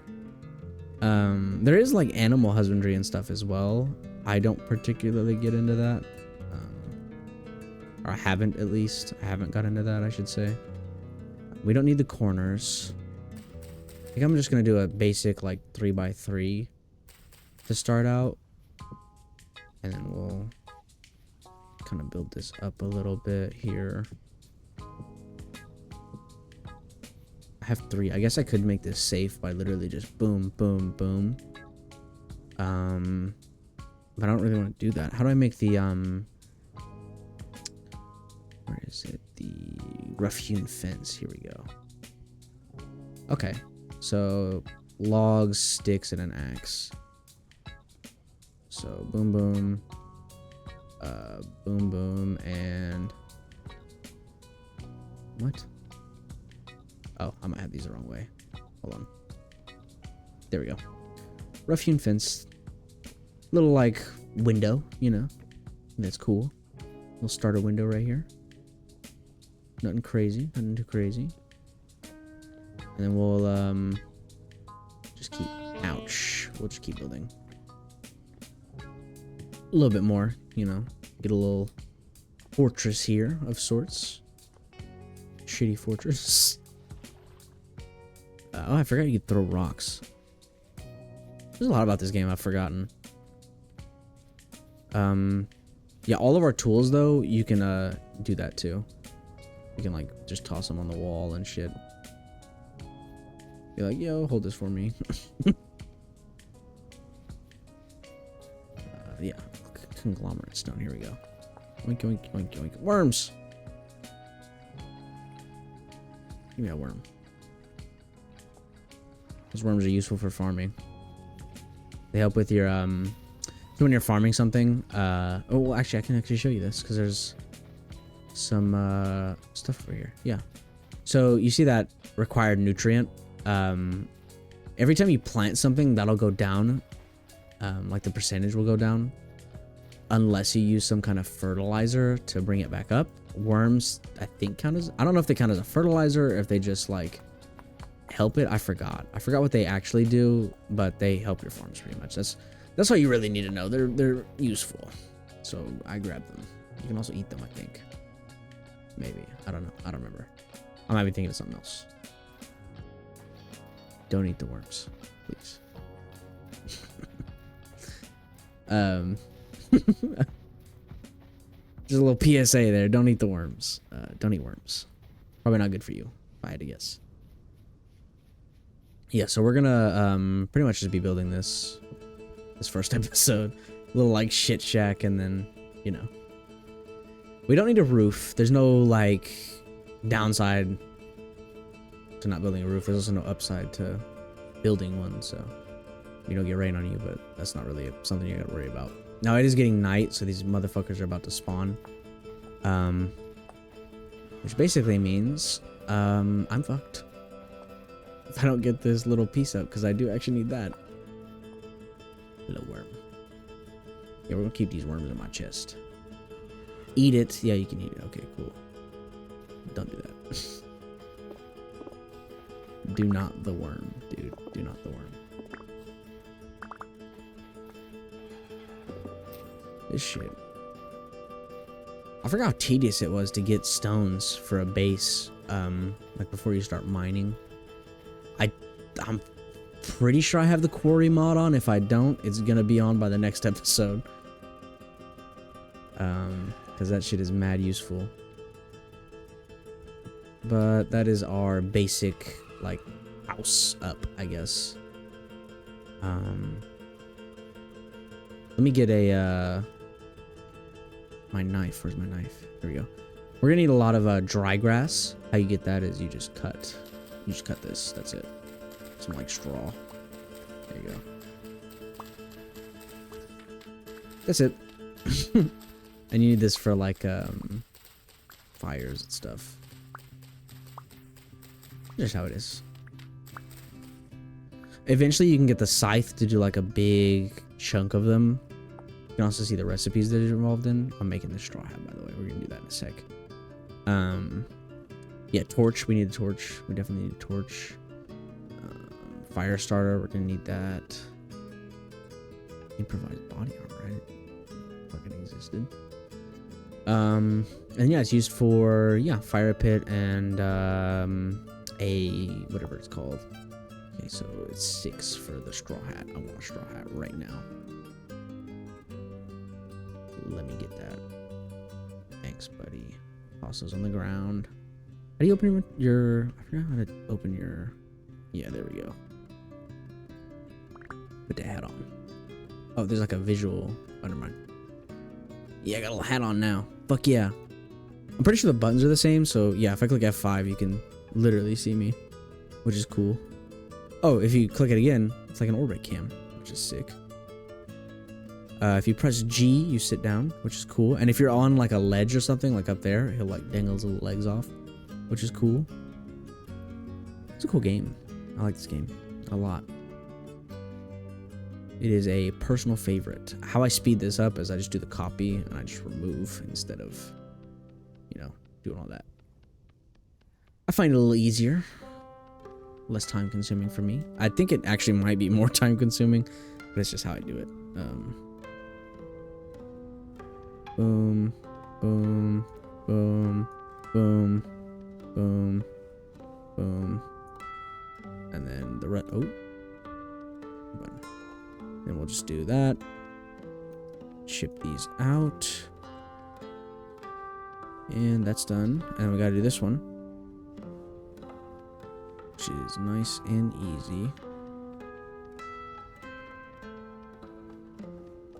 There is like animal husbandry and stuff as well. I don't particularly get into that. Or I haven't, at least. I haven't got into that, I should say. We don't need the corners. I think I'm just gonna do a basic like 3x3 to start out. And then we'll kind of build this up a little bit here. I have 3. I guess I could make this safe by literally just boom, boom, boom. But I don't really want to do that. How do I make the where is it? The rough-hewn fence. Here we go. Okay. So logs, sticks, and an axe. So boom, boom. Boom, boom, and what? Oh, I might have these the wrong way. Hold on. There we go. Rough-hewn fence. Little like window, you know. That's cool. We'll start a window right here. Nothing crazy, nothing too crazy. And then we'll just keep. Ouch. We'll just keep building. A little bit more, you know. Get a little fortress here of sorts. Shitty fortress. Oh, I forgot you could throw rocks. There's a lot about this game I've forgotten. Yeah, all of our tools though, you can do that too. You can like just toss them on the wall and shit. Be like, yo, hold this for me. Yeah, conglomerate stone. Here we go. Oink, oink, oink, oink. Worms. Give me a worm. Those worms are useful for farming. They help with your when you're farming something. Oh, well, actually, I can actually show you this because there's some stuff over here. Yeah. So you see that required nutrient. Every time you plant something, that'll go down. Like the percentage will go down unless you use some kind of fertilizer to bring it back up. Worms, I think, count as, I don't know if they count as a fertilizer or if they just like help it. I forgot what they actually do, but they help your farms pretty much. That's all you really need to know. They're useful, so I grabbed them. You can also eat them, I think. Maybe, I don't know, I don't remember. I might be thinking of something else. Don't eat the worms, please. Just a little PSA there. Don't eat the worms. Don't eat worms. Probably not good for you, if I had to guess. Yeah, so we're gonna pretty much just be building this first episode. A little like shit shack, and then, you know, We don't need a roof. There's no, like, downside to not building a roof. There's also no upside to building one, so you don't get rain on you, but that's not really something you gotta worry about. Now, it is getting night, so these motherfuckers are about to spawn. Which basically means, I'm fucked. If I don't get this little piece up, because I do actually need that. Little worm. Yeah, we're gonna keep these worms in my chest. Eat it. Yeah, you can eat it. Okay, cool. Don't do that. Do not the worm, dude. Do not the worm. This shit. I forgot how tedious it was to get stones for a base, like before you start mining. I'm pretty sure I have the quarry mod on. If I don't, it's gonna be on by the next episode. Because that shit is mad useful. But that is our basic, like, house up, I guess. Let me get a, my knife. Where's my knife? There we go. We're gonna need a lot of dry grass. How you get that is you just cut this. That's it. Some like straw. There you go. That's it. And you need this for like fires and stuff. Just how it is. Eventually you can get the scythe to do like a big chunk of them. You can also see the recipes that it's involved in. I'm making the straw hat, by the way. We're gonna do that in a sec. Yeah, torch. We need a torch. We definitely need a torch. Fire starter. We're gonna need that. Improvised body armor, right? Fucking existed. And yeah, it's used for fire pit and a whatever it's called. Okay, so it's 6 for the straw hat. I want a straw hat right now. Let me get that. Thanks, buddy. Toss those on the ground. How do you open your... I forgot how to open your... Yeah, there we go. Put the hat on. Oh, there's like a visual... Oh, never mind. Yeah, I got a little hat on now. Fuck yeah. I'm pretty sure the buttons are the same, so yeah, if I click F5, you can literally see me, which is cool. Oh, if you click it again, it's like an orbit cam, which is sick. If you press G, you sit down, which is cool. And if you're on like a ledge or something, like up there, he'll like dangle his little legs off, which is cool. It's a cool game. I like this game a lot. It is a personal favorite. How I speed this up is I just do the copy and I just remove instead of, you know, doing all that. I find it a little easier. Less time consuming for me. I think it actually might be more time consuming, but it's just how I do it. Boom, boom, boom, boom, boom, boom. And then the red, oh. Then we'll just do that. Ship these out. And that's done. And we gotta do this one, which is nice and easy.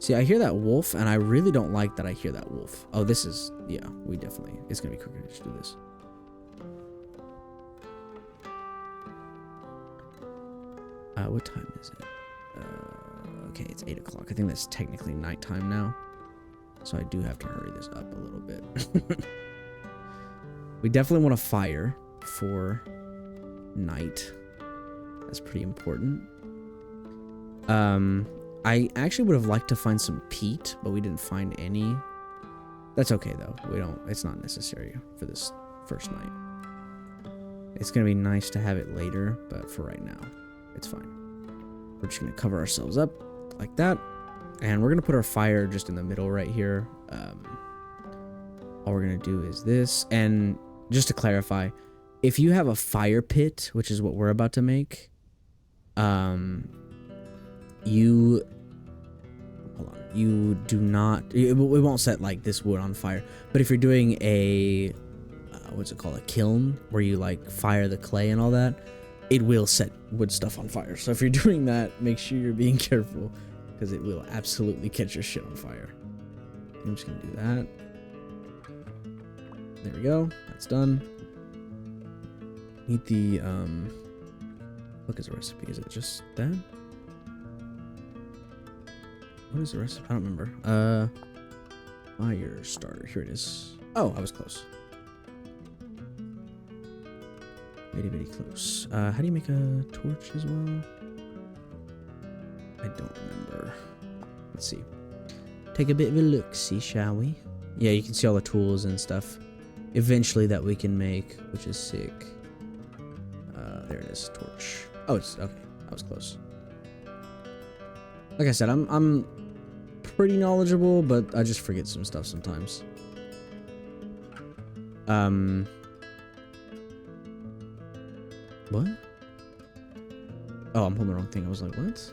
See, I hear that wolf, and I really don't like that I hear that wolf. Oh, this is... Yeah, we definitely... It's gonna be quicker to just do this. What time is it? Okay, it's 8 o'clock. I think that's technically nighttime now. So I do have to hurry this up a little bit. We definitely want a fire for night. That's pretty important. I actually would have liked to find some peat, but we didn't find any. That's okay though. It's not necessary for this first night. It's gonna be nice to have it later, but for right now, it's fine. We're just gonna cover ourselves up like that. And we're gonna put our fire just in the middle right here. All we're gonna do is this. And just to clarify, if you have a fire pit, which is what we're about to make, you do not, it won't set like this wood on fire. But if you're doing a, what's it called, a kiln, where you like fire the clay and all that, it will set wood stuff on fire. So if you're doing that, make sure you're being careful, because it will absolutely catch your shit on fire. I'm just gonna do that. There we go. That's done. Need the what is the recipe? Is it just that? What is the recipe? I don't remember. Fire starter. Here it is. Oh, I was close. Very, very close. How do you make a torch as well? I don't remember. Let's see. Take a bit of a look-see, shall we? Yeah, you can see all the tools and stuff eventually that we can make, which is sick. There it is, torch. Oh, it's okay. I was close. Like I said, I'm pretty knowledgeable, but I just forget some stuff sometimes. What? Oh, I'm holding the wrong thing. I was like, what?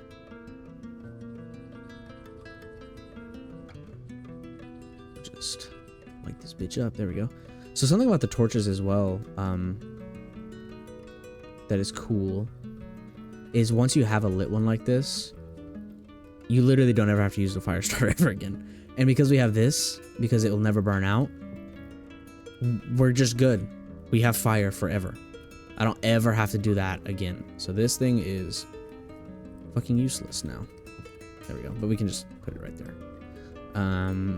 Just light this bitch up. There we go. So something about the torches as well, that is cool, is once you have a lit one like this, you literally don't ever have to use the fire starter ever again. And because we have this, because it will never burn out, we're just good. We have fire forever. I don't ever have to do that again. So this thing is fucking useless now. There we go. But we can just put it right there.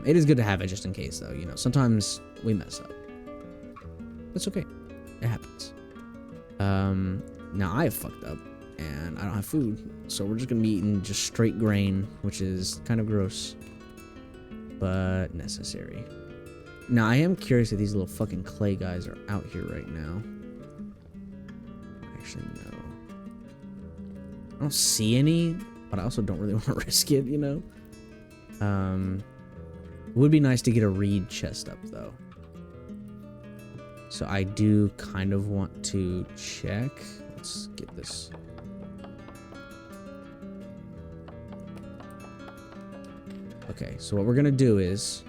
It is good to have it just in case, though. You know, sometimes we mess up. That's okay. It happens. Now I have fucked up and I don't have food, so we're just gonna be eating just straight grain, which is kind of gross, but necessary. Now I am curious if these little fucking clay guys are out here right now. Actually, no. I don't see any, but I also don't really want to risk it, you know? It would be nice to get a reed chest up, though. So I do kind of want to check. Let's get this. Okay, so what we're gonna do is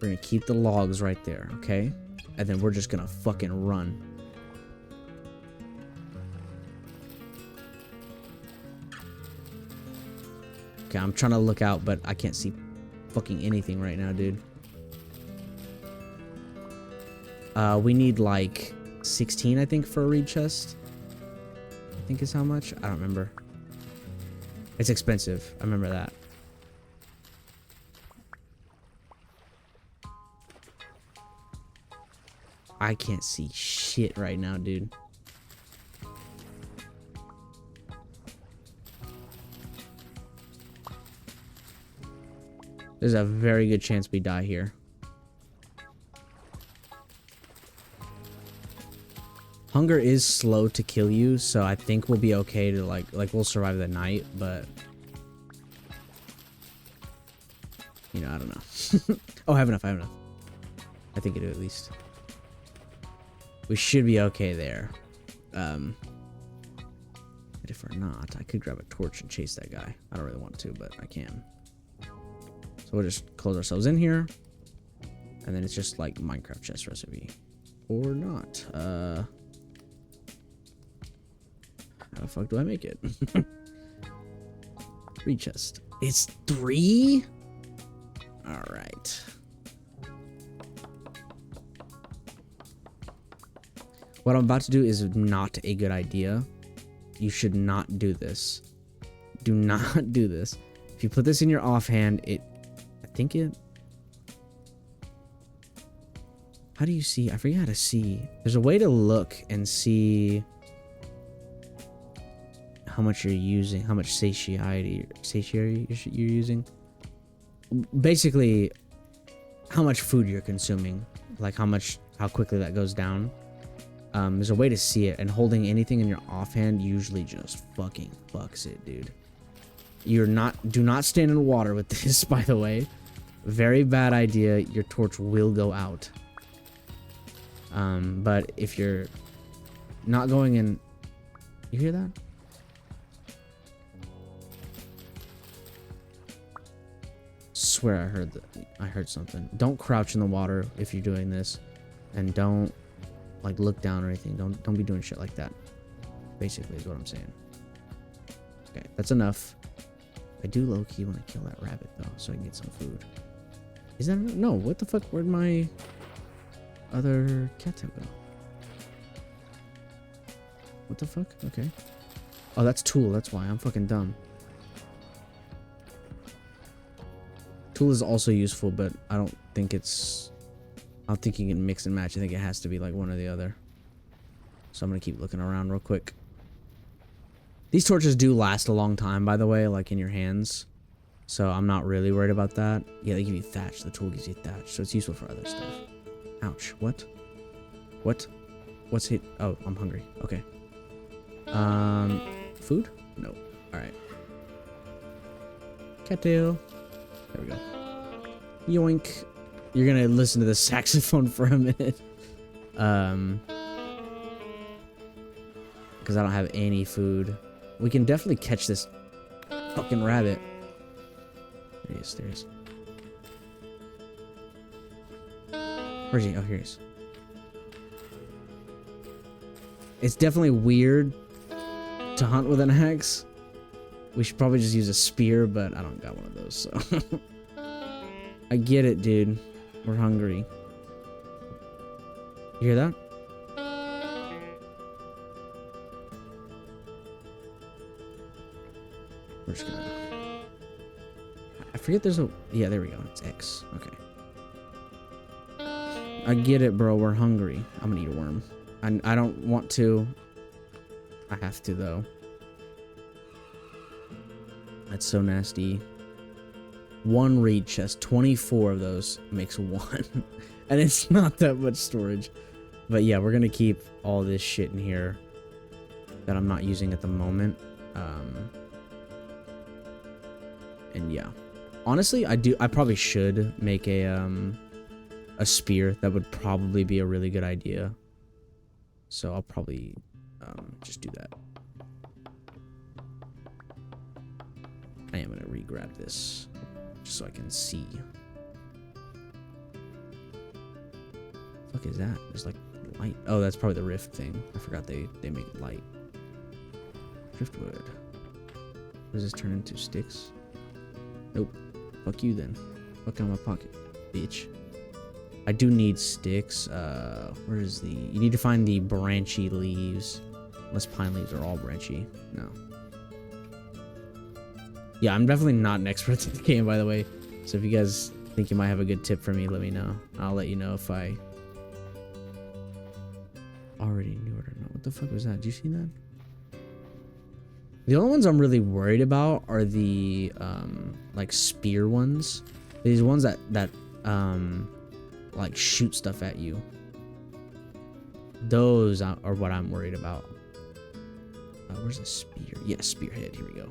we're gonna keep the logs right there, okay? And then we're just gonna fucking run. Okay, I'm trying to look out, but I can't see fucking anything right now, dude. We need like 16, I think, for a reed chest. I think is how much? I don't remember. It's expensive. I remember that. I can't see shit right now, dude. There's a very good chance we die here. Hunger is slow to kill you, so I think we'll be okay to like we'll survive the night, but you know, I don't know. Oh, I have enough. I think I do at least. We should be okay there. But if we're not, I could grab a torch and chase that guy. I don't really want to, but I can. So we'll just close ourselves in here. And then it's just like Minecraft chest recipe. Or not. How the fuck do I make it? 3 chest. It's 3? Alright. What I'm about to do is not a good idea. You should not do this. Do not do this. If you put this in your offhand, I think it... How do you see? I forget how to see. There's a way to look and see how much you're using, how much satiety you're using. Basically, how much food you're consuming. Like how quickly that goes down. There's a way to see it, and holding anything in your offhand usually just fucking fucks it, dude. Do not stand in water with this, by the way. Very bad idea. Your torch will go out. But if you're not going in... You hear that? Swear I heard something. Don't crouch in the water if you're doing this, and don't like look down or anything. Don't be doing shit like that. Basically is what I'm saying. Okay, that's enough. I do low-key want to kill that rabbit though, so I can get some food. Is that no? What the fuck? Where'd my... other cattail go? What the fuck? Okay. Oh, that's tool. That's why. I'm fucking dumb. Tool is also useful, but I don't think it's... I don't think you can mix and match. I think it has to be like one or the other. So I'm gonna keep looking around real quick. These torches do last a long time, by the way, like in your hands. So I'm not really worried about that. Yeah, they give you thatch. The tool gives you thatch, so it's useful for other stuff. Ouch. What? What? What's it? Oh, I'm hungry. Okay. Food? No. Alright. Cattail. There we go. Yoink. You're gonna listen to the saxophone for a minute. Because I don't have any food. We can definitely catch this fucking rabbit. There he is. There he is. Where's he? Oh, here he is. It's definitely weird to hunt with an axe. We should probably just use a spear, but I don't got one of those, so... I get it, dude. We're hungry. You hear that? We're just gonna... I forget there's a... Yeah, there we go. It's X. Okay. I get it, bro. We're hungry. I'm gonna eat a worm. I don't want to. I have to, though. That's so nasty. One reed chest. 24 of those makes one. And it's not that much storage. But yeah, we're gonna keep all this shit in here that I'm not using at the moment. And yeah. Honestly, I probably should make a spear. That would probably be a really good idea. So I'll probably just do that. I am gonna re-grab this just so I can see. What the fuck is that? There's like light. Oh, that's probably the rift thing. I forgot they make light. Driftwood. What does this turn into? Sticks? Nope. Fuck you then. Fuck out of my pocket, bitch. I do need sticks. Where is the... You need to find the branchy leaves. Unless pine leaves are all branchy. No. Yeah, I'm definitely not an expert at the game, by the way. So if you guys think you might have a good tip for me, let me know. I'll let you know if I already knew it or not. What the fuck was that? Did you see that? The only ones I'm really worried about are the, like, spear ones. These ones that like, shoot stuff at you. Those are what I'm worried about. Where's the spear? Yeah, spearhead. Here we go.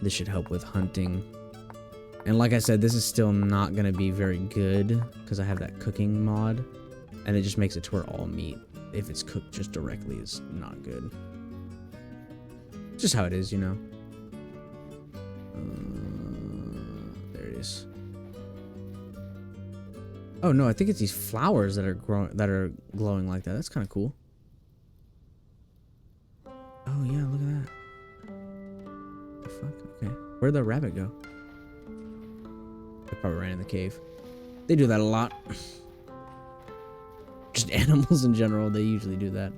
This should help with hunting. And like I said, this is still not going to be very good because I have that cooking mod. And it just makes it to where all meat, if it's cooked just directly, is not good. It's just how it is, you know. There it is. Oh no, I think it's these flowers that are glowing like that. That's kind of cool. Oh yeah, look at that. The fuck? Okay. Where'd the rabbit go? They probably ran in the cave. They do that a lot. Just animals in general, they usually do that.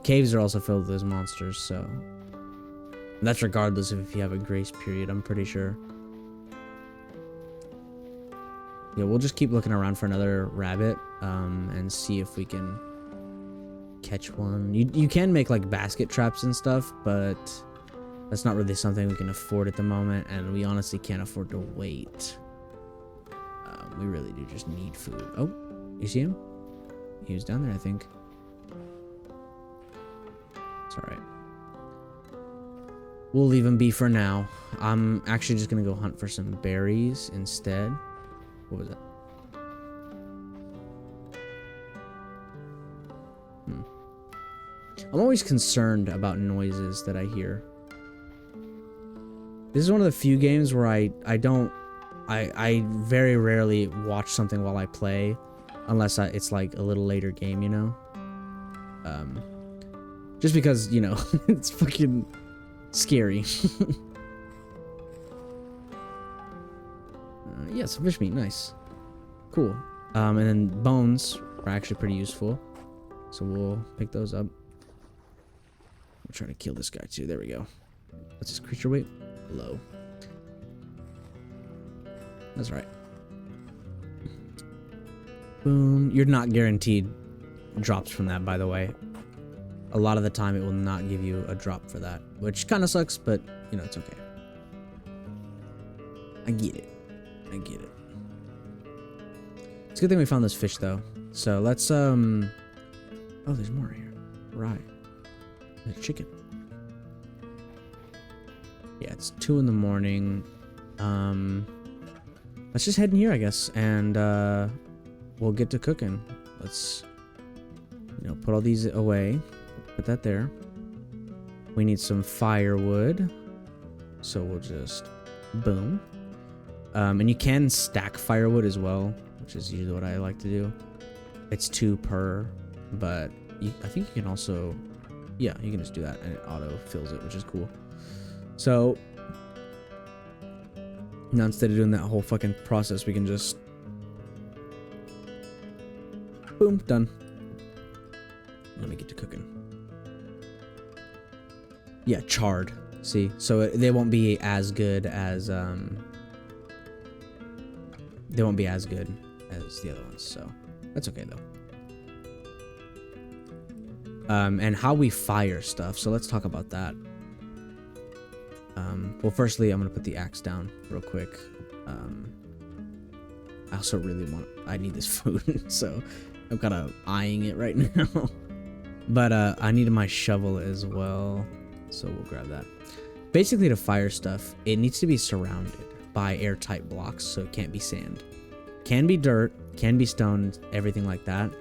Caves are also filled with those monsters, so... And that's regardless of if you have a grace period, I'm pretty sure. Yeah, we'll just keep looking around for another rabbit, and see if we can catch one. You can make, like, basket traps and stuff, but that's not really something we can afford at the moment, and we honestly can't afford to wait. We really do just need food. Oh, you see him? He was down there, I think. It's alright. We'll leave him be for now. I'm actually just gonna go hunt for some berries instead. What was that? I'm always concerned about noises that I hear. This is one of the few games where I very rarely watch something while I play, unless it's like a little later game, you know? Just because, you know, it's fucking scary. Yeah, some fish meat, nice. Cool. And then bones are actually pretty useful. So we'll pick those up. We'll try to kill this guy too. There we go. What's his creature weight? Low. That's right. Boom. You're not guaranteed drops from that, by the way. A lot of the time it will not give you a drop for that, which kind of sucks, but you know, it's okay. I get it. I get it. It's a good thing we found this fish though. So let's oh, there's more here. Right. There's chicken. Yeah, it's 2 in the morning. Let's just head in here, I guess, and we'll get to cooking. Let's, you know, put all these away. Put that there. We need some firewood, so we'll just boom. And you can stack firewood as well, which is usually what I like to do. It's 2 per, but I think you can also, yeah, you can just do that and it auto fills it, which is cool. So now instead of doing that whole fucking process, we can just boom, done. Let me get to cooking. Yeah, charred. See, so they won't be as good as the other ones. So that's okay though. And how we fire stuff. So let's talk about that. Well, firstly, I'm gonna put the axe down real quick. I also really I need this food, so I'm kind of eyeing it right now. But I needed my shovel as well, so we'll grab that. Basically, to fire stuff, it needs to be surrounded by airtight blocks, so it can't be sand. Can be dirt, can be stone, everything like that.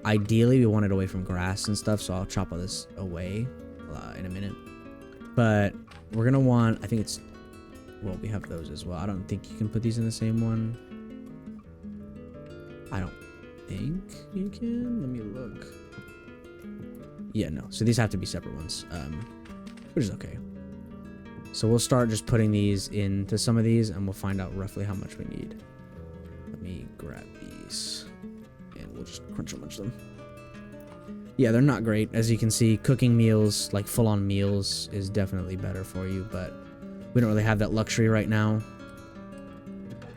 Ideally, we want it away from grass and stuff, so I'll chop all this away in a minute. But we're gonna want, I think it's, well, we have those as well. I don't think you can put these in the same one. I don't think you can. Let me look. Yeah, no. So these have to be separate ones, which is okay. So we'll start just putting these into some of these, and we'll find out roughly how much we need. Let me grab these, and we'll just crunch a bunch of them. Yeah, they're not great. As you can see, cooking meals, like full-on meals, is definitely better for you, but we don't really have that luxury right now.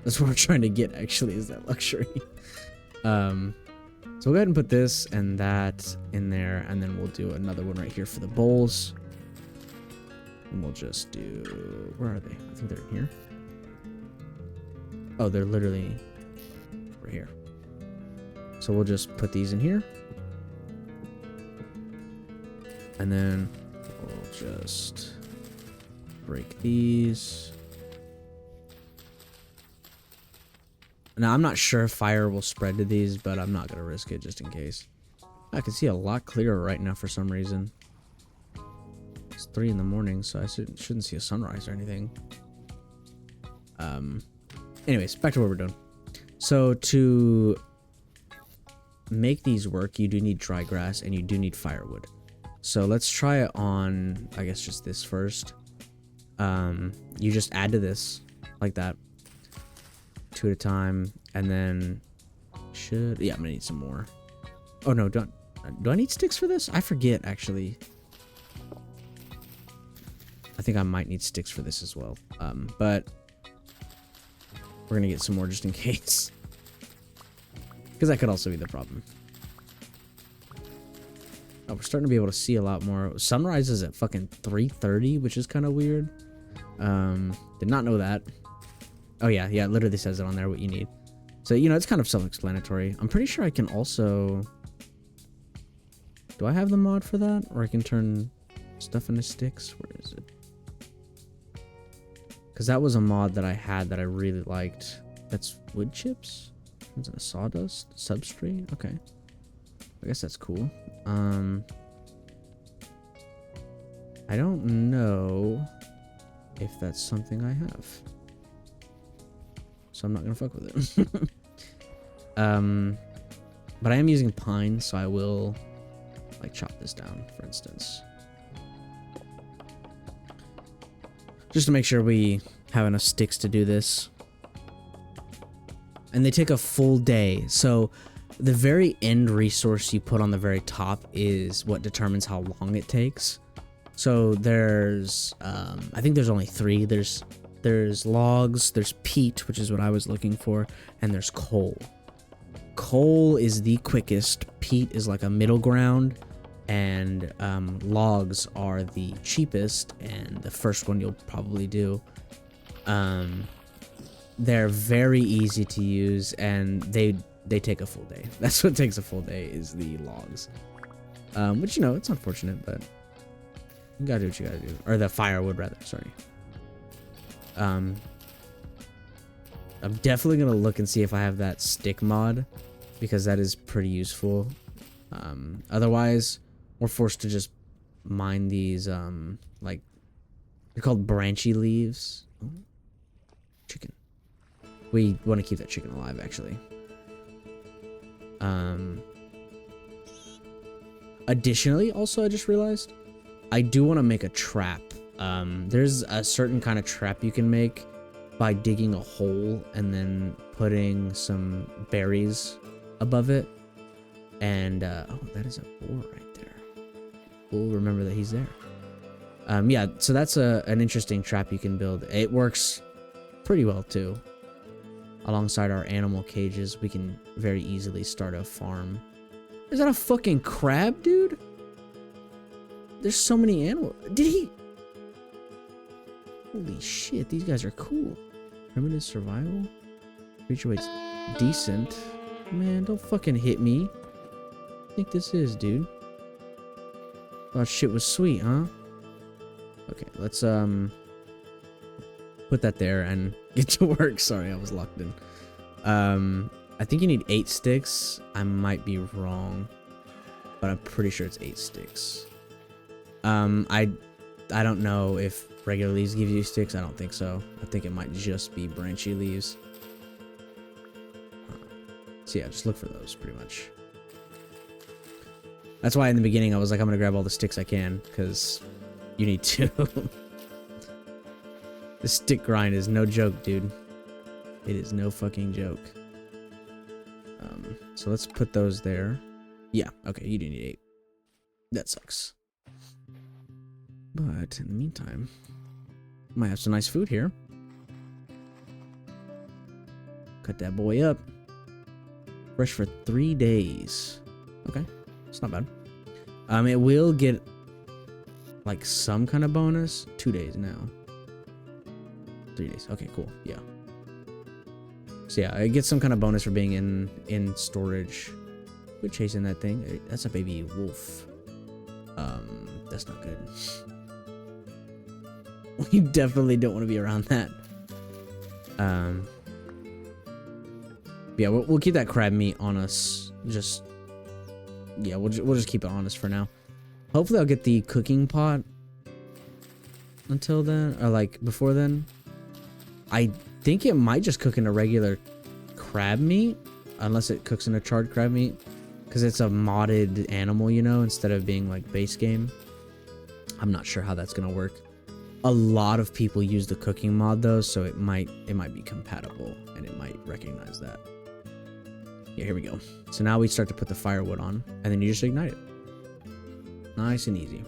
That's what we're trying to get, actually, is that luxury. So we'll go ahead and put this and that in there, and then we'll do another one right here for the bowls. And we'll just do... Where are they? I think they're in here. Oh, they're literally right here. So we'll just put these in here. And then we'll just break these. Now, I'm not sure if fire will spread to these, but I'm not going to risk it just in case. I can see a lot clearer right now for some reason. It's 3 in the morning, so I shouldn't see a sunrise or anything. Anyways, back to what we're doing. So to make these work, you do need dry grass and you do need firewood. So let's try it on, I guess, just this first. You just add to this like that. 2 at a time, and then yeah, I'm gonna need some more. Oh no, do I need sticks for this? I forget, actually. I think I might need sticks for this as well, but we're gonna get some more just in case, because that could also be the problem. Oh, we're starting to be able to see a lot more. Sunrise is at fucking 3:30, which is kind of weird. Did not know that. Oh yeah, it literally says it on there what you need. So, you know, it's kind of self-explanatory. I'm pretty sure I can also... Do I have the mod for that? Or I can turn stuff into sticks? Where is it? Because that was a mod that I had that I really liked. That's wood chips? It's in a sawdust? Substrate? Okay. I guess that's cool. I don't know if that's something I have. So I'm not gonna fuck with it. But I am using pine, so I will like chop this down, for instance, just to make sure we have enough sticks to do this. and they take a full day. So the very end resource you put on the very top is what determines how long it takes. So there's, I think there's only 3. There's logs, there's peat, which is what I was looking for, and there's coal. Coal is the quickest, peat is like a middle ground, and logs are the cheapest, and the first one you'll probably do. They're very easy to use, and they take a full day. That's what takes a full day, is the logs. Which, you know, it's unfortunate, but you gotta do what you gotta do. Or the firewood, rather, sorry. I'm definitely gonna look and see if I have that stick mod, because that is pretty useful. Otherwise, we're forced to just mine these, like, they're called branchy leaves. Oh, chicken. We want to keep that chicken alive, actually. Additionally, also, I just realized, I do want to make a trap. There's a certain kind of trap you can make by digging a hole and then putting some berries above it. And, oh, that is a boar right there. We'll remember that he's there. Yeah, so that's an interesting trap you can build. It works pretty well, too. Alongside our animal cages, we can very easily start a farm. Is that a fucking crab, dude? There's so many animals. Did he? Holy shit, these guys are cool. Primitive survival? Creature weight's decent. Man, don't fucking hit me. I think this is, dude. Thought shit was sweet, huh? Okay, let's, put that there and get to work. Sorry, I was locked in. I think you need 8 sticks. I might be wrong, but I'm pretty sure it's 8 sticks. I don't know if regular leaves give you sticks. I don't think so. I think it might just be branchy leaves. So yeah, just look for those, pretty much. That's why in the beginning I was like, I'm gonna grab all the sticks I can, because you need to. The stick grind is no joke, dude. It is no fucking joke. So let's put those there. Yeah, okay, you do need 8. That sucks. But in the meantime, might have some nice food here. Cut that boy up. Fresh for 3 days. Okay, it's not bad. It will get like some kind of bonus. 2 days now. 3 days. Okay, cool. Yeah. So yeah, I get some kind of bonus for being in storage. We're chasing that thing. That's a baby wolf. That's not good. We definitely don't want to be around that. Yeah, we'll keep that crab meat on us. Just yeah, we'll just keep it on us for now. Hopefully, I'll get the cooking pot until then, or like before then. I think it might just cook in a regular crab meat, unless it cooks in a charred crab meat, because it's a modded animal, you know, instead of being like base game. I'm not sure how that's gonna work. A lot of people use the cooking mod though, so it might be compatible and it might recognize that. Yeah, here we go. So now we start to put the firewood on, and then you just ignite it. Nice and easy.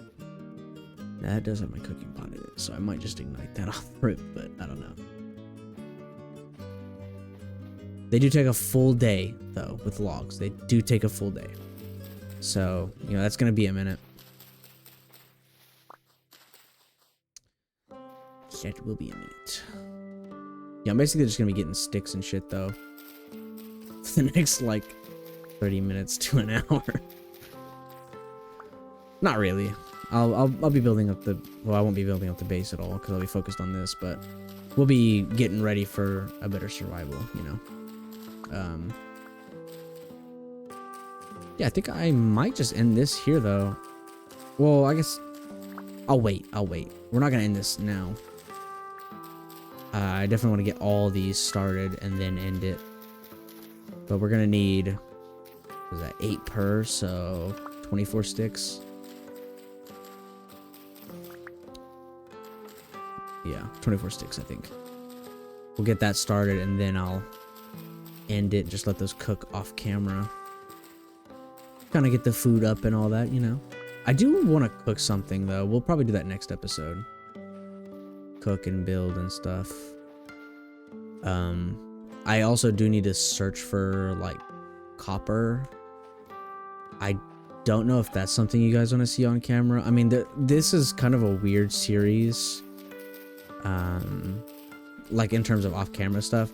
That does have my cooking pot in it, so I might just ignite that off rip, but I don't know. They do take a full day, though, with logs. They do take a full day. So, you know, that's going to be a minute. That will be a minute. Yeah, I'm basically just going to be getting sticks and shit, though. For the next, like, 30 minutes to an hour. Not really. I'll be building up the... Well, I won't be building up the base at all, because I'll be focused on this, but... We'll be getting ready for a better survival, you know. Yeah, I think I might just end this here, though. Well, I guess... I'll wait. We're not gonna end this now. I definitely want to get all these started and then end it. But we're gonna need... What is that? 8 per, so... 24 sticks. Yeah, 24 sticks, I think. We'll get that started, and then I'll end it, just let those cook off camera. Kind of get the food up and all that, you know. I do want to cook something though. We'll probably do that next episode. Cook and build and stuff. I also do need to search for like copper. I don't know if that's something you guys want to see on camera. I mean, this is kind of a weird series. Like in terms of off-camera stuff.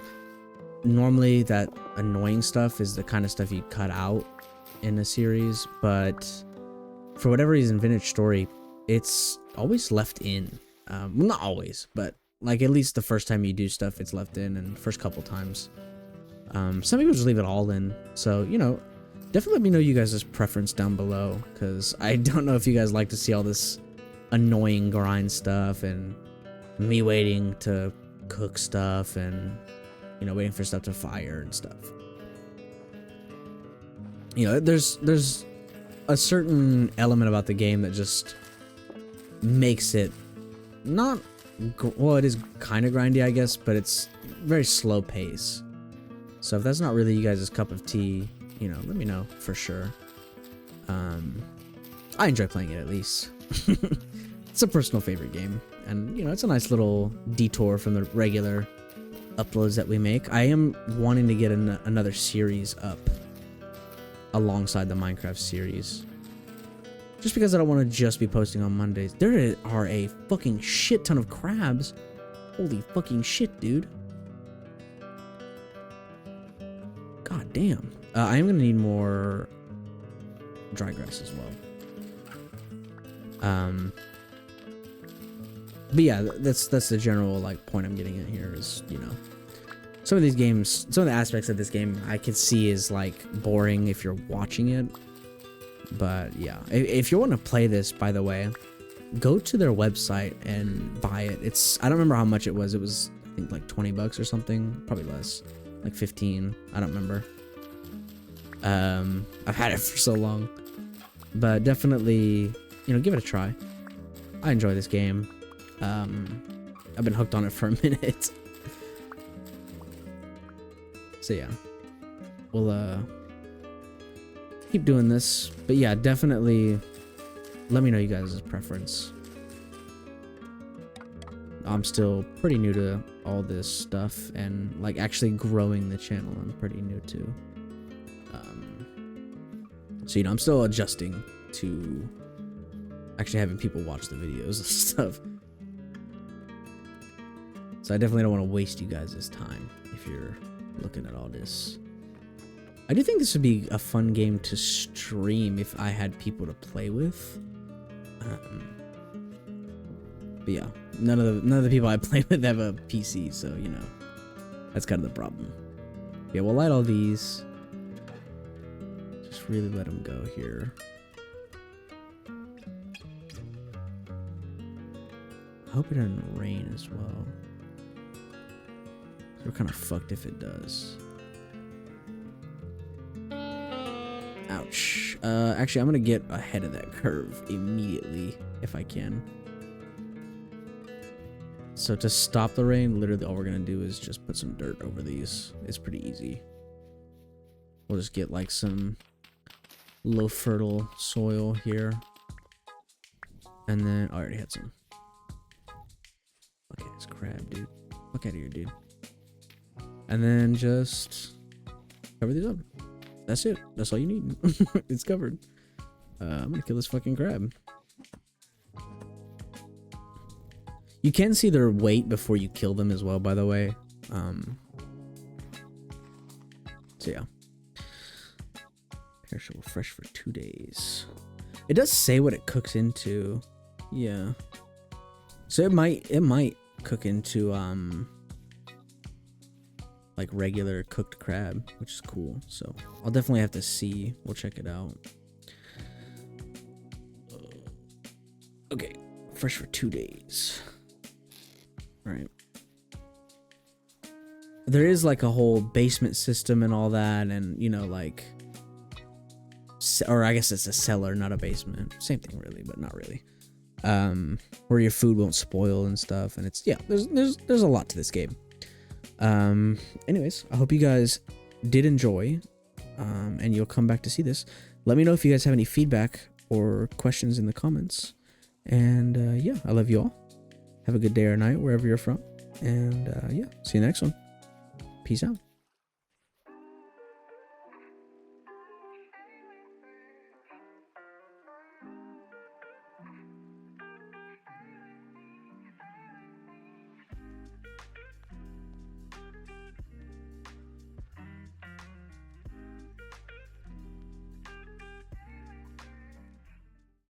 Normally that annoying stuff is the kind of stuff you cut out in a series, but for whatever reason, Vintage Story, it's always left in. Well, not always, but like at least the first time you do stuff, it's left in, and first couple times. Some people just leave it all in. So, you know, definitely let me know you guys' preference down below, because I don't know if you guys like to see all this annoying grind stuff and me waiting to cook stuff and, you know, waiting for stuff to fire and stuff. You know, there's a certain element about the game that just makes it not, well, it is kind of grindy, I guess, but it's very slow pace. So if that's not really you guys' cup of tea, you know, let me know for sure. I enjoy playing it at least. It's a personal favorite game, and you know, it's a nice little detour from the regular uploads that we make. I am wanting to get another series up alongside the Minecraft series, just because I don't want to just be posting on Mondays. There are a fucking shit ton of crabs. Holy fucking shit, dude. God damn. I am gonna need more dry grass as well. But yeah, that's the general like point I'm getting at here is, you know, some of these games, some of the aspects of this game I could see is like boring if you're watching it. But yeah, if you want to play this, by the way, go to their website and buy it. I don't remember how much it was. It was, I think, like 20 bucks or something, probably less, like 15. I don't remember. I've had it for so long, but definitely, you know, give it a try. I enjoy this game. I've been hooked on it for a minute. So yeah, we'll keep doing this. But yeah, definitely let me know you guys' preference. I'm still pretty new to all this stuff, and like actually growing the channel I'm pretty new to. So you know, I'm still adjusting to actually having people watch the videos and stuff. So I definitely don't want to waste you guys' time if you're looking at all this. I do think this would be a fun game to stream if I had people to play with. But yeah, none of the people I play with have a PC, so you know, that's kind of the problem. Yeah, we'll light all these. Just really let them go here. I hope it doesn't rain as well. We're kind of fucked if it does. Ouch. Actually, I'm gonna get ahead of that curve immediately if I can. So to stop the rain, literally all we're gonna do is just put some dirt over these. It's pretty easy. We'll just get like some low fertile soil here. And then, I already had some. Okay, it's crab, dude. Look out of here, dude. And then just cover these up. That's it. That's all you need. It's covered. I'm gonna kill this fucking crab. You can see their weight before you kill them as well, by the way. So yeah. Perishable fresh for 2 days. It does say what it cooks into. Yeah. So it might cook into like regular cooked crab, which is cool. So I'll definitely have to see. We'll check it out. Okay, fresh for 2 days. All right. There is like a whole basement system and all that, and you know, like, or I guess it's a cellar, not a basement. Same thing, really, but not really. Where your food won't spoil and stuff, and it's, yeah, there's a lot to this game. Anyways, I hope you guys did enjoy, and you'll come back to see this, let me know if you guys have any feedback or questions in the comments. And yeah, I love you all. Have a good day or night wherever you're from. And yeah, see you next one. Peace out.